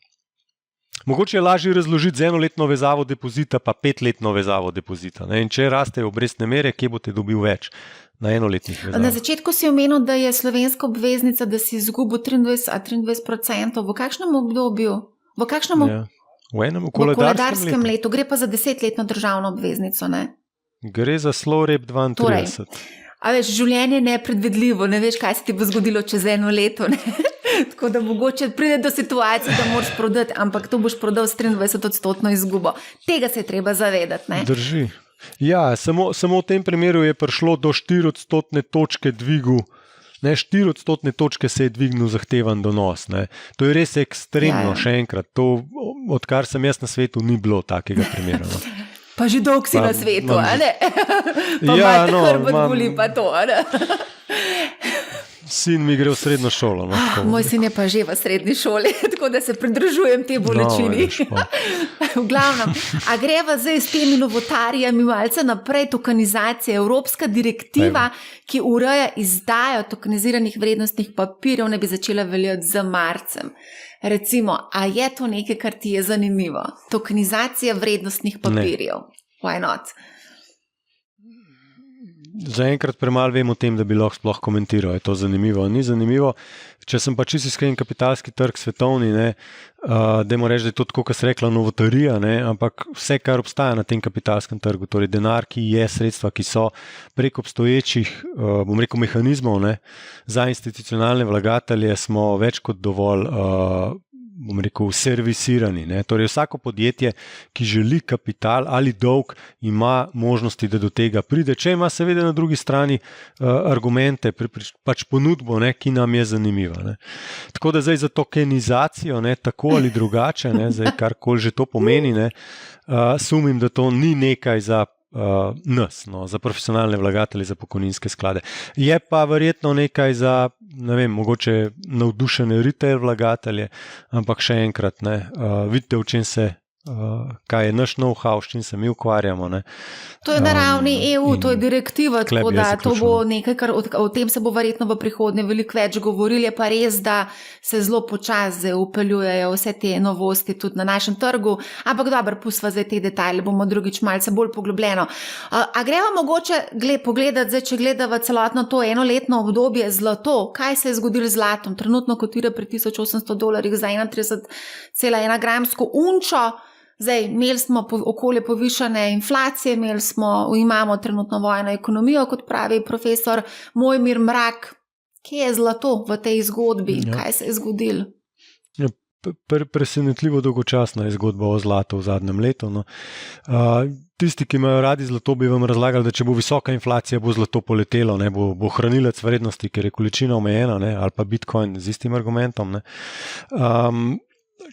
Mogoče je lažje razložiti z enoletno vezavo depozita, pa 5-letno vezavo depozita. In če rastejo obrestne mere, kje boste dobil več na enoletnih vezavah? Na začetku si omenil, da je slovenska obveznica, da si izgubil 23%. V kakšnem obdobju? V enem koledarskem letu. Gre pa za 10-letno državno obveznico. Ne? Gre za Slorep 32. Torej, a veš, življenje je nepredvidljivo, ne veš, kaj se ti bo zgodilo čez eno leto. Ne? Tako da mogoče pride do situacije, da moraš prodati, ampak to boš prodal s 23% izgubo. Tega se je treba zavedati. Ne? Drži. Ja, samo v tem primeru je prišlo do 4% točke dvigu. 4% točke se je dvignil zahtevan donos. To je res ekstremno, še enkrat. To, odkar sem jaz na svetu, ni bilo takega primera. No. Pa že dolg si na svetu, a ne? Pa ja, hrbet boli pa to, a ne? Sin mi gre v srednjo šolo. No, moj sin je pa že v srednji šoli, tako da se pridružujem te bolečini. V glavnem, a greva zdaj s temi novotarijami malce naprej, tokenizacija, evropska direktiva, ki ureja izdajo tokeniziranih vrednostnih papirjev, ne bi začela veljati z marcem. Recimo, a je to nekaj, kar ti je zanimivo? Tokenizacija vrednostnih papirjev. Why not? Zaenkrat premalo vem o tem, da bi lahko sploh komentiral. Je to zanimivo? Ni zanimivo. Če sem pa čisto iskren, kapitalski trg svetovni, dajmo reči, da je to tako, kot se rekla, novotarija, ampak vse, kar obstaja na tem kapitalskem trgu, torej denar, ki je sredstva, ki so prek obstoječih, mehanizmov, za institucionalne vlagatelje smo več kot dovolj servisirani. Torej vsako podjetje, ki želi kapital ali dolg, ima možnosti, da do tega pride, če ima seveda na drugi strani argumente, pač ponudbo, ki nam je zanimiva. Tako da zdaj za tokenizacijo, tako ali drugače, zdaj karkoli že to pomeni, sumim, da to ni nekaj za nas, za profesionalne vlagatelje, za pokojninske sklade. Je pa verjetno nekaj za, mogoče navdušene retail vlagatelje, ampak še enkrat, vidite, v čem se, kaj je naš know-how, s čim se mi ukvarjamo. To je na ravni EU, to je direktiva, tako da to bo nekaj, kar o tem se bo verjetno v prihodnje veliko več govorili, je pa res, da se zelo počasi upeljujejo vse te novosti tudi na našem trgu, ampak dobro, pustva zdaj te detajle, bomo drugič malce bolj poglobljeno. A greva mogoče pogledati, zdaj, če gledava celotno to enoletno obdobje zlato, kaj se je zgodilo z zlatom? Trenutno kotira pri $1,800 za 31,1 gramsko unčo. Zdaj, imeli smo okolje povišane inflacije, imamo trenutno vojno ekonomijo, kot pravi profesor Mojmir Mrak. Kje je zlato v tej zgodbi? Kaj se je zgodilo? Presenetljivo dolgočasna je zgodba o zlatu v zadnjem letu. No. Tisti, ki imajo radi zlato, bi vam razlagali, da če bo visoka inflacija, bo zlato poletelo, ne, bo hranilec vrednosti, ker je količina omejena, ne, ali pa Bitcoin z istim argumentom. Ne.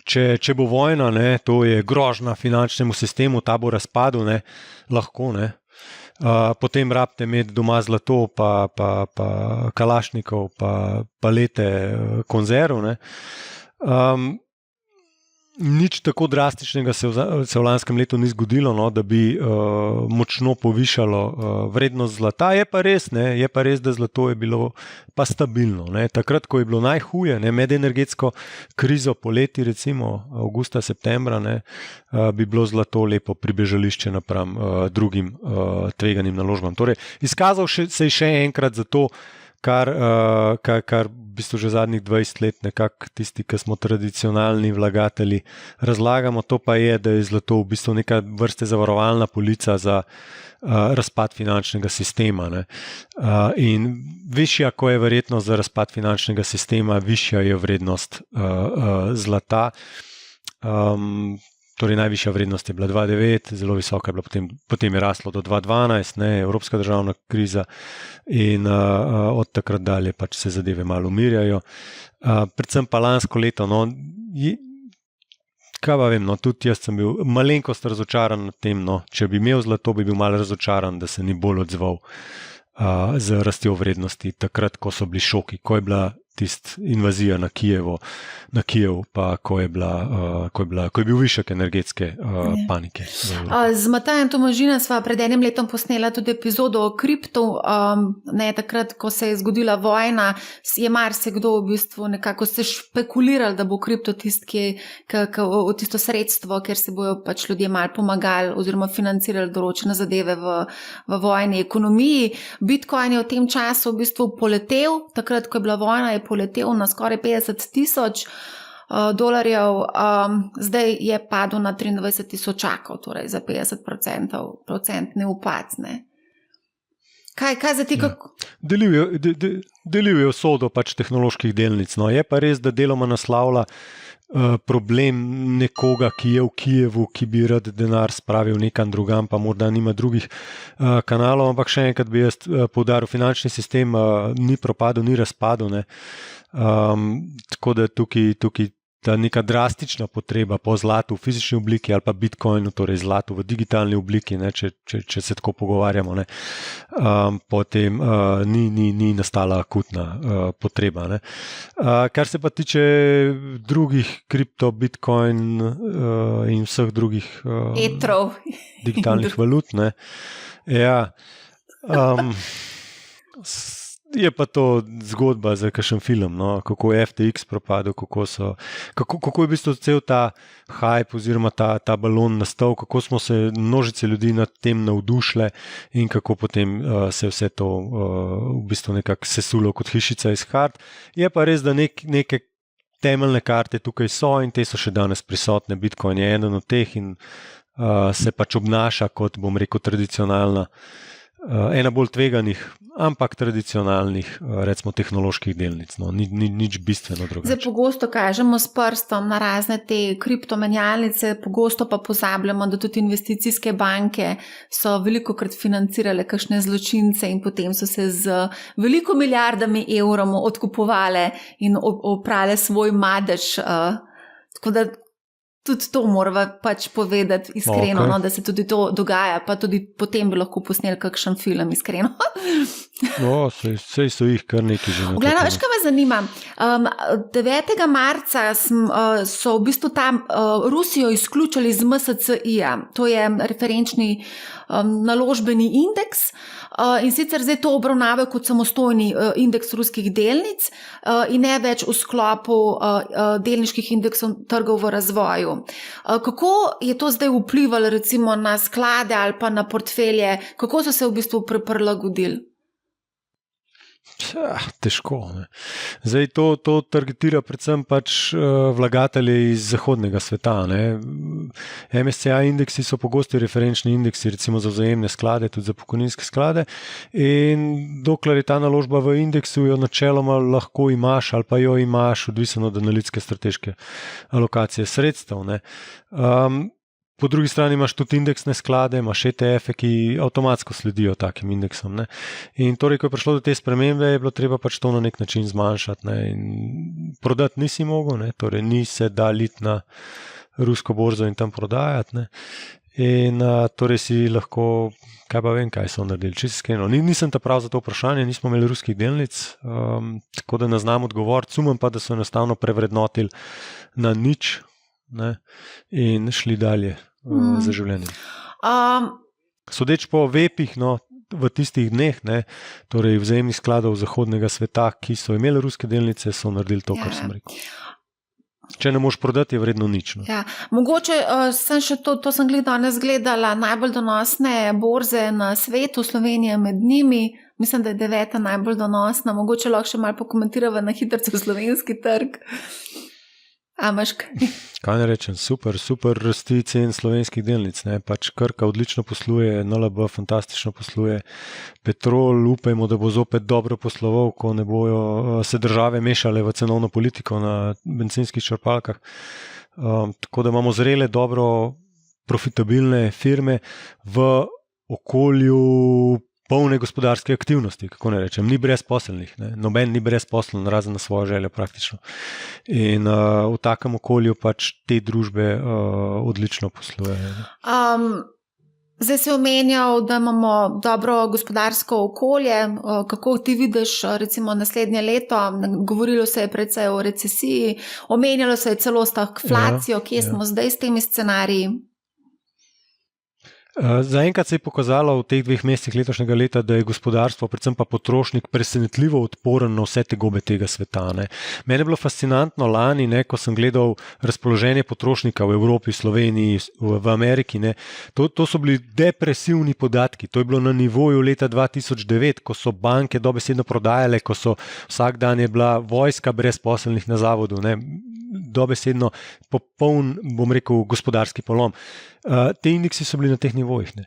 Če bo vojna, ne, to je grožnja finančnemu sistemu, ta bo razpadel, ne, lahko. Ne. Potem rabite imeti doma zlato, pa kalašnikov, pa lete konzerv. Ne. Nič tako drastičnega se v lanskem letu ni zgodilo, no, da bi močno povišalo vrednost zlata. Je pa res, da zlato je bilo pa stabilno. Ne. Takrat, ko je bilo najhuje, ne, med energetsko krizo poleti, recimo avgusta, septembra, ne, bi bilo zlato lepo pribežališče napram drugim tveganim naložbam. Torej, izkazal se je še enkrat za to, kar v bistvu že zadnjih 20 let nekako tisti, ki smo tradicionalni vlagatelji, razlagamo, to pa je, da je zlato v bistvu neka vrste zavarovalna polica za razpad finančnega sistema. Ne. In višja, ko je verjetnost za razpad finančnega sistema, višja je vrednost zlata. Torej, najvišja vrednost je bila 2,9, zelo visoka je bila, potem je raslo do 2,12, ne, evropska državna kriza in od takrat dalje pač se zadeve malo umirjajo. Predvsem pa lansko leto, no, kaj pa vem, no, tudi jaz sem bil malenkost razočaran nad tem, no, če bi imel zlato, bi bil malo razočaran, da se ni bolj odzval z rastjo vrednosti takrat, ko so bili šoki, ko je bila tista invazija na Kijev, pa ko je bil višek energetske panike. Z Matajem Tomažinom sva pred enim letom posnela tudi epizodo o kriptu. Takrat, ko se je zgodila vojna, je marsikdo v bistvu nekako se špekuliral, da bo kripto tisto sredstvo, ker se bojo pač ljudje malo pomagali oziroma financirali določene zadeve v vojni ekonomiji. Bitcoin je v tem času v bistvu poletel, takrat, ko je bila vojna, je poletel na skoraj 50,000 dolarjev, zdaj je padel na 23,000, torej za 50% upad. Kaj za ti? Ja. Delil je usodo pač tehnoloških delnic. No. Je pa res, da deloma naslavlja problem nekoga, ki je v Kijevu, ki bi rad denar spravil nekam drugam, pa morda nima drugih kanalov, ampak še enkrat bi jaz poudaril, finančni sistem ni propadel, ni razpadel. Ne. Tako da tukaj ta neka drastična potreba po zlatu v fizični obliki ali pa bitcoinu, torej zlatu v digitalni obliki, ne, če se tako pogovarjamo, ne, potem ni nastala akutna potreba. Ne. Kar se pa tiče drugih kripto, bitcoin in vseh drugih digitalnih valut, ne, ja, je pa to zgodba za kakšen film, no? Kako je FTX propadel, kako je v bistvu cel ta hype oziroma ta balon nastal, kako smo se množice ljudi nad tem navdušile in kako potem se vse to v bistvu nekako sesulo kot hišica iz kart. Je pa res, da neke temeljne karte tukaj so in te so še danes prisotne. Bitcoin je eden od teh in se pač obnaša kot, bom rekel, tradicionalna, ena bolj tveganih, ampak tradicionalnih, recimo, tehnoloških delnic. No. Nič bistveno drugače. Zdaj pogosto kažemo s prstom na razne te kriptomenjalnice, pogosto pa pozabljamo, da tudi investicijske banke so velikokrat financirale kakšne zločince in potem so se z veliko milijardami evrov odkupovale in oprale svoj madež. Tako da tudi to moramo pač povedati iskreno, okay. No, da se tudi to dogaja, pa tudi potem bi lahko posneli kakšen film, iskreno. No, sej so jih kar nekaj že. Gledaj, veš, kaj me zanima? 9. marca so v bistvu tam Rusijo izključili z MSCI-ja, to je referenčni naložbeni indeks, in sicer zdaj to obravnavajo kot samostojni indeks ruskih delnic in ne več v sklopu delniških indeksov trgov v razvoju. Kako je to zdaj vplivalo recimo na sklade ali pa na portfelje? Kako so se v bistvu prilagodili? Težko. Ne. Zdaj to targetira predvsem pač vlagatelje iz zahodnega sveta. Ne. MSCI indeksi so pogosti referenčni indeksi, recimo za vzajemne sklade, tudi za pokojninske sklade. In dokler je ta naložba v indeksu, jo načeloma lahko imaš ali pa jo imaš, odvisno od analitske strateške alokacije sredstev. Ne. Po drugi strani imaš tudi indeksne sklade, imaš ETF-e, ki avtomatsko sledijo takim indeksom. Ne. In torej, ko je prišlo do te spremembe, je bilo treba pač to na nek način zmanjšati. Ne. In prodati nisi mogel, ne. Torej ni se dal iti na rusko borzo in tam prodajati. Ne. In torej si lahko, kaj pa vem, kaj so naredili, čisto iskreno. Nisem ta prav za to vprašanje, nismo imeli ruskih delnic, tako da ne znam odgovoriti, sumim pa, da so enostavno prevrednotili na nič, ne, in šli dalje za življenje. Sodeč po vepih, no, v tistih dneh, ne, torej vzajemnih skladov zahodnega sveta, ki so imeli ruske delnice, so naredili to, kar sem rekel. Če ne moš prodati, je vredno nič. No. Ja. Mogoče sem še to sem danes gledala, najbolj donosne borze na svetu, Slovenija med njimi, mislim, da je 9. najbolj donosna, mogoče lahko še malo pokomentirava na hitrco slovenski trg. Kaj ne rečem, super rasti cen slovenskih delnic, ne, pač Krka odlično posluje, NLB fantastično posluje, Petrol upajmo, da bo zopet dobro posloval, ko ne bojo se države mešale v cenovno politiko na bencinskih črpalkah, tako da imamo zrele, dobro profitabilne firme v okolju polne gospodarske aktivnosti, kako ne rečem, ni brezposelnih, ne? Noben ni brezposlen, razen na svojo željo praktično. In v takem okolju pač te družbe odlično poslujejo. Zdaj si omenjal, da imamo dobro gospodarsko okolje, kako ti vidiš recimo naslednje leto, govorilo se je predvsej o recesiji, omenjalo se je celo stagflacijo, kje smo zdaj s temi scenariji? Zaenkrat se je pokazalo v teh 2 mesecih letošnjega leta, da je gospodarstvo, predvsem pa potrošnik, presenetljivo odporen na vse tegobe tega sveta. Ne. Mene je bilo fascinantno lani, ne, ko sem gledal razpoloženje potrošnika v Evropi, Sloveniji, v Ameriki. Ne. To so bili depresivni podatki. To je bilo na nivoju leta 2009, ko so banke dobesedno prodajale, ko so vsak dan je bila vojska brezposelnih na zavodu. Ne. Dobesedno popoln, bom rekel, gospodarski polom. Te indeksi so bili na teh nivojih, ne,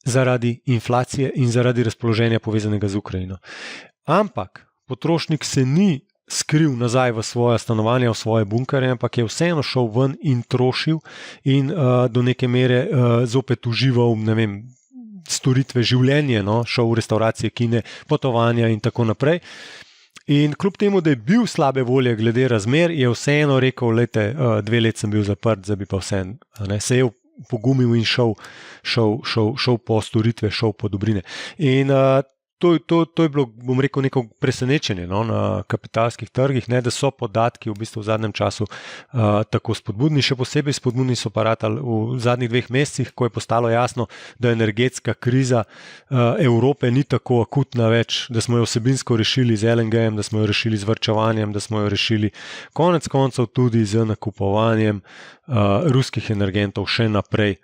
zaradi inflacije in zaradi razpoloženja povezanega z Ukrajino. Ampak potrošnik se ni skril nazaj v svoje stanovanja, v svoje bunkerje, ampak je vseeno šel ven in trošil in do neke mere zopet užival, ne vem, storitve življenja, no, šel v restauracije, kine, potovanja in tako naprej. In kljub temu, da je bil slabe volje glede razmer, je vseeno rekel, lejte, 2 leta sem bil zaprt, zdaj bi pa vseeno, se je pogumil in šel po storitve, šel po dobrine. In to je bilo, bom rekel, neko presenečenje, no, na kapitalskih trgih, ne, da so podatki v bistvu v zadnjem času tako spodbudni. Še posebej spodbudni so pa ratali v zadnjih 2 mesecih, ko je postalo jasno, da energetska kriza Evrope ni tako akutna več, da smo jo vsebinsko rešili z LNG-jem, da smo jo rešili z varčevanjem, da smo jo rešili konec koncev tudi z nakupovanjem ruskih energentov še naprej.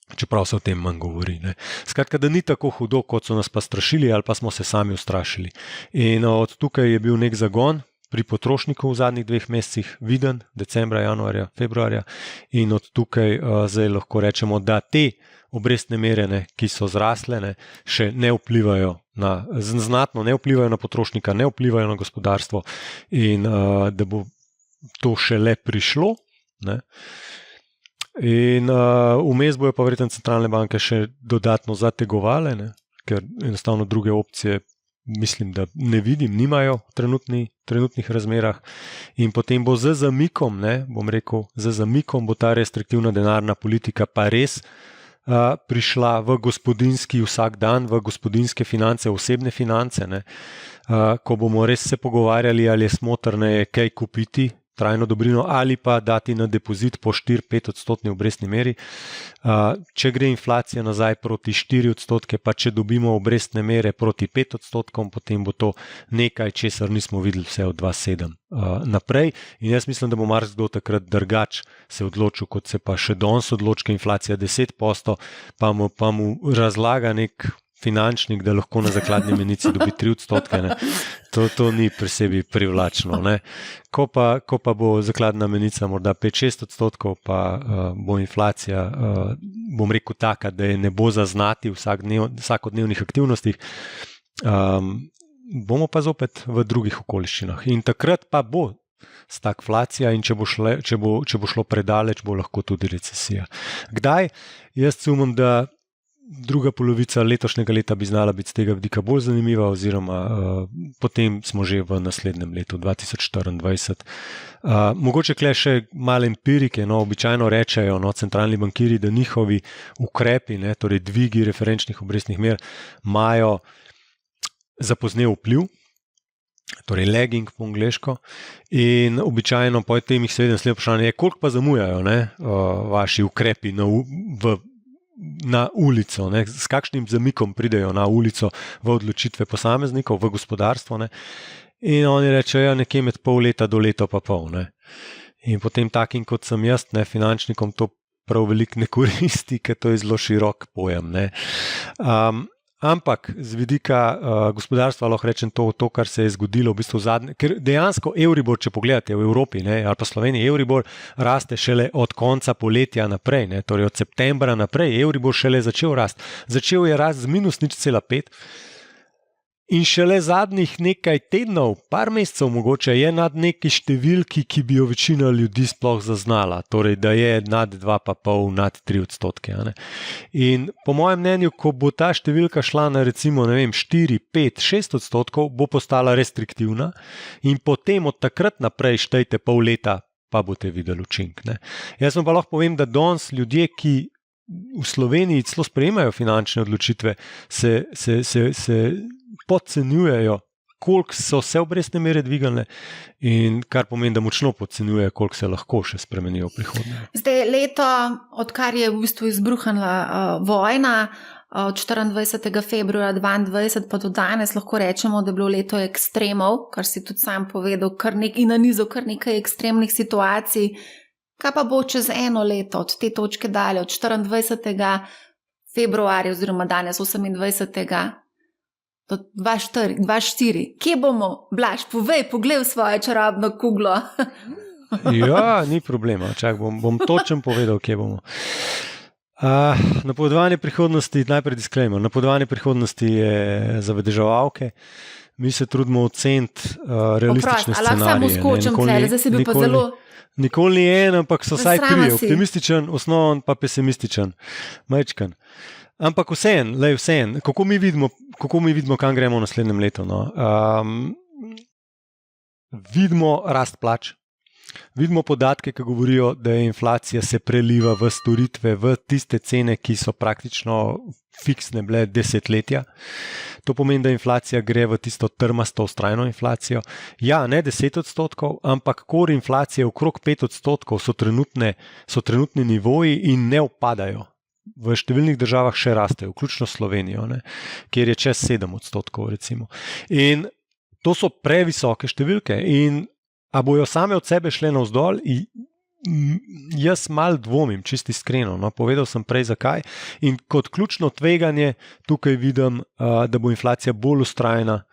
Čeprav se o tem manj govori. Ne. Skratka, da ni tako hudo, kot so nas pa strašili ali pa smo se sami ustrašili. In od tukaj je bil nek zagon pri potrošniku v zadnjih 2 mesecih viden, decembra, januarja, februarja, in od tukaj zdaj lahko rečemo, da te obrestne mere, ne, ki so zrasle, ne, še ne vplivajo znatno ne vplivajo na potrošnika, ne vplivajo na gospodarstvo in da bo to šele prišlo, ne. In vmes bojo pa verjetno centralne banke še dodatno zategovale, ne, ker enostavno druge opcije mislim, da ne vidim, nimajo v trenutnih razmerah. In potem bo z zamikom, ne, bom rekel, z zamikom bo ta restriktivna denarna politika pa res prišla v gospodinjski vsak dan, v gospodinjske finance, osebne finance, ne, ko bomo res se pogovarjali, ali je smotrneje kaj kupiti, trajno dobrino, ali pa dati na depozit po 4-5% obrestni meri. Če gre inflacija nazaj proti 4%, pa če dobimo obrestne mere proti 5%, potem bo to nekaj, česar nismo videli vse od 2007 naprej. In jaz mislim, da bo marsikdo takrat drugač se odločil, kot se pa še danes odloči, inflacija 10%, pa mu razlaga nek finančnik, da lahko na zakladni menici dobi 3%, ne. To ni pri sebi privlačno. Ne. Ko pa bo zakladna menica morda 5-6%, pa bo inflacija, bom rekel, taka, da je ne bo zaznati v vsakodnevnih aktivnostih, bomo pa zopet v drugih okoliščinah. In takrat pa bo stagflacija in če bo šlo predaleč, bo lahko tudi recesija. Kdaj? Jaz sumim, da druga polovica letošnjega leta bi znala biti z tega vidika bolj zanimiva, oziroma potem smo že v naslednjem letu, 2024. Mogoče kle še malo empirike, običajno rečejo centralni bankiri, da njihovi ukrepi, torej dvigi referenčnih obrestnih mer, imajo zapoznel vpliv, torej lagging po angleško, in običajno po tem jih seveda naslednje vprašanje je, koliko pa zamujajo vaši ukrepi na ulico, s kakšnim zamikom pridejo na ulico v odločitve posameznikov, v gospodarstvo. In oni rečejo, nekje med pol leta do leta pa pol. In potem takim, kot sem jaz, finančnikom to prav veliko ne koristi, ker to je zelo širok pojem. Ampak z vidika gospodarstva lahko rečem to, kar se je zgodilo v bistvu zadnje, ker dejansko Euribor, če pogledate v Evropi ali pa Sloveniji, Euribor raste šele od konca poletja naprej, torej od septembra naprej, Euribor šele začel rasti. Začel je rast z minus 0,5 in šele zadnjih nekaj tednov, par mesecev mogoče, je nad neki številki, ki bi jo večina ljudi sploh zaznala, torej da je nad 2,5, nad 3%. In po mojem mnenju, ko bo ta številka šla na recimo 4, 5, 6%, bo postala restriktivna in potem od takrat naprej štejte pol leta, pa boste videli učinek. Jaz vam pa lahko povem, da danes ljudje, ki v Sloveniji celo sprejemajo finančne odločitve, se podcenjujejo, koliko so se obrestne mere dvigale, in kar pomeni, da močno podcenjujejo, koliko se lahko še spremenijo v prihodnje. Zdaj leto, odkar je v bistvu izbruhnila vojna, od 24. februarja 2022 pa do danes lahko rečemo, da je bilo leto ekstremov, kar si tudi sam povedal, in nanizal kar nekaj ekstremnih situacij. Kaj pa bo čez eno leto od te točke dalje, od 24. februarja oziroma danes 28. do 24. Kje bomo? Blaž, povej, poglej v svojo čarobno kuglo. Ja, ni problema. Čak, bom točen povedal, kje bomo. Napovedovanje prihodnosti, najprej disclaimer, napovedovanje prihodnosti je za vedeževalke. Mi se trudimo oceniti realistične scenarije. Lahko samo skočim tle, zdaj si bil pa zelo... Nikoli ni en, ampak so vsaj tri, optimističen, osnoven pa pesimističen. Majčkan. Ampak vseen, kako mi vidimo, kam gremo v naslednjem letu. Vidimo rast plač, vidimo podatke, ki govorijo, da je inflacija se preliva v storitve, v tiste cene, ki so praktično fiksne bile desetletja. To pomeni, da inflacija gre v tisto trmasto, vztrajno inflacijo. Ja, ne 10%, ampak core inflacije okrog 5% so trenutni nivoji in ne upadajo. V številnih državah še rastejo, vključno Slovenijo, kjer je čez 7%, recimo. In to so previsoke številke. In a bojo same od sebe šle navzdol? Jaz malo dvomim, čisto iskreno. Povedal sem prej zakaj. In kot ključno tveganje tukaj vidim, da bo inflacija bolj vztrajna,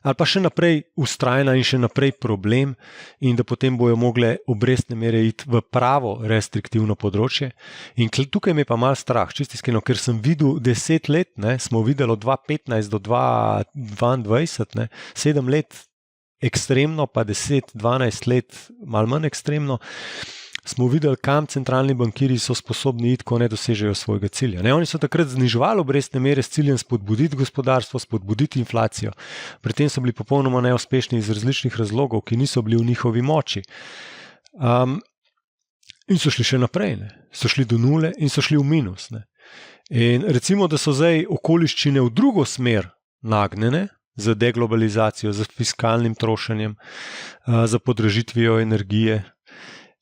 ali pa še naprej vztrajna in še naprej problem, in da potem bojo mogle obrestne mere iti v pravo restriktivno področje. In tukaj me pa malo strah, čisto iskreno, ker sem videl 10 let, smo videli od 2015 do 2022, 7 let ekstremno, pa 10-12 let malo manj ekstremno, smo videli, kam centralni bankiri so sposobni iti, ko ne dosežejo svojega cilja. Oni so takrat zniževali obrestne mere s ciljem spodbuditi gospodarstvo, spodbuditi inflacijo. Pri tem so bili popolnoma neuspešni iz različnih razlogov, ki niso bili v njihovi moči. In so šli še naprej, so šli do nule in so šli v minus. In recimo, da so zdaj okoliščine v drugo smer nagnjene, z deglobalizacijo, z fiskalnim trošenjem, za podražitvijo energije,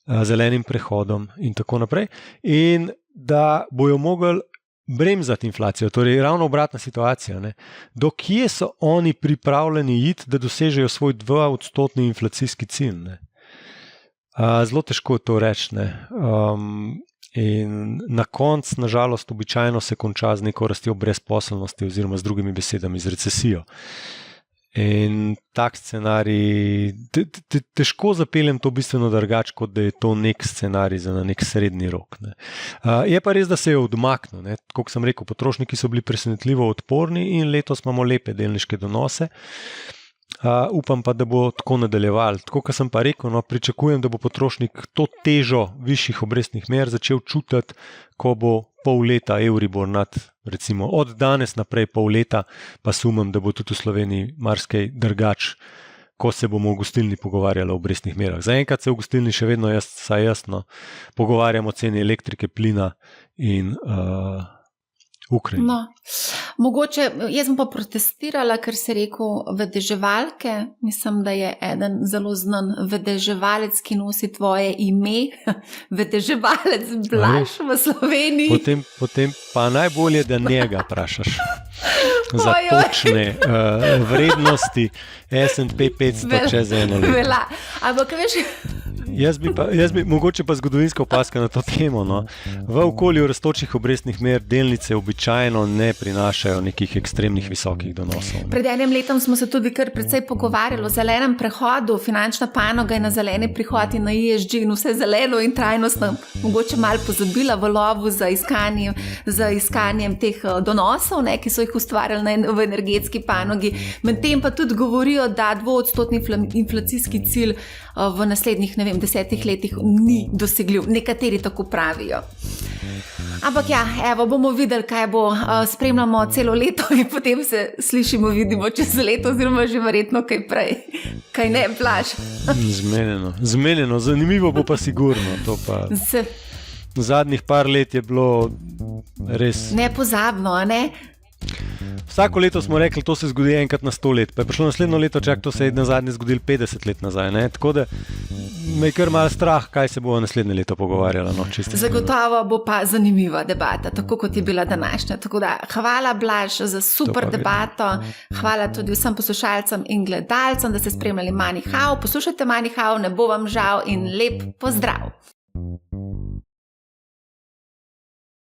zelenim prehodom in tako naprej, in da bojo mogli bremzati inflacijo, torej ravno obratna situacija. Do kje so oni pripravljeni iti, da dosežejo svoj 2% inflacijski cilj? Zelo težko to reči. In na koncu, nažalost, običajno se konča z neko rastjo brezposelnosti oziroma z drugimi besedami, z recesijo. In tak scenarij, težko zapeljem to bistveno drugače, kot da je to nek scenarij za nek srednji rok. Ne. Je pa res, da se je odmaknil. Kot sem rekel, potrošniki so bili presenetljivo odporni in letos imamo lepe delniške donose. Upam pa, da bo tako nadaljeval. Tako, kot sem pa rekel, pričakujem, da bo potrošnik to težo višjih obrestnih mer začel čutiti, ko bo pol leta Euribor recimo od danes naprej pol leta, pa sumim, da bo tudi v Sloveniji marsikaj drugače, ko se bomo v gostilni pogovarjali o obrestnih merah. Zaenkrat se v gostilni še vedno jasno pogovarjamo o ceni elektrike, plina in Ukrajine. No, mogoče, jaz bom pa protestirala, ker si rekel vedeževalke. Mislim, da je eden zelo znan vedeževalec, ki nosi tvoje ime. Vedeževalec Blaž v Sloveniji. Potem pa najbolje, da njega vprašaš za točne vrednosti S&P 500 čez eno leto. Ampak veš... Jaz bi mogoče pa zgodovinska opaska na to temo. No. V okolju rastočih obrestnih mer delnice običajno ne prinašajo nekih ekstremnih visokih donosov. Pred enim letom smo se tudi kar precej pogovarjali o zelenem prehodu. Finančna panoga je na zeleni prihod in na ESG in vse zeleno in trajnostno mogoče malo pozabila v lovu za iskanjem teh donosov, ki so jih ustvarjali v energetski panogi. Medtem pa tudi govorijo, da 2% inflacijski cilj v naslednjih, 10 letih ni dosegljiv. Nekateri tako pravijo. Ampak ja, evo, bomo videli, kaj bo. Spremljamo celo leto in potem se slišimo, vidimo čez leto, oziroma že verjetno kaj prej. Kaj ne, Blaž? Zmenjeno, zanimivo bo pa sigurno. To pa zadnjih par let je bilo res... Nepozabno, a ne? Vsako leto smo rekli, to se zgodi enkrat na 100 let, pa je prišlo naslednjo leto, to se je nazadnje zgodilo 50 let nazaj. Ne? Tako da me je kar malo strah, kaj se bo naslednje leto pogovarjala. Zagotovo bo pa zanimiva debata, tako kot je bila današnja. Tako da hvala, Blaž, za super debato. Hvala tudi vsem poslušalcem in gledalcem, da ste spremljali Money How. Poslušajte Money How, ne bo vam žal in lep pozdrav.